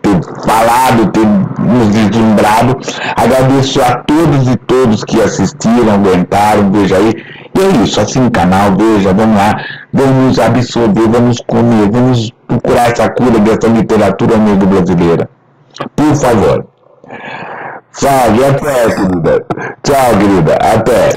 ter falado, ter nos deslumbrado. Agradeço a todos e todos que assistiram, aguentaram, veja aí. E é isso, assim o canal, veja, vamos lá, vamos absorver, vamos comer, vamos procurar essa cura dessa literatura negro-brasileira. Por favor. Salve, até, querida. Tchau, querida. Até.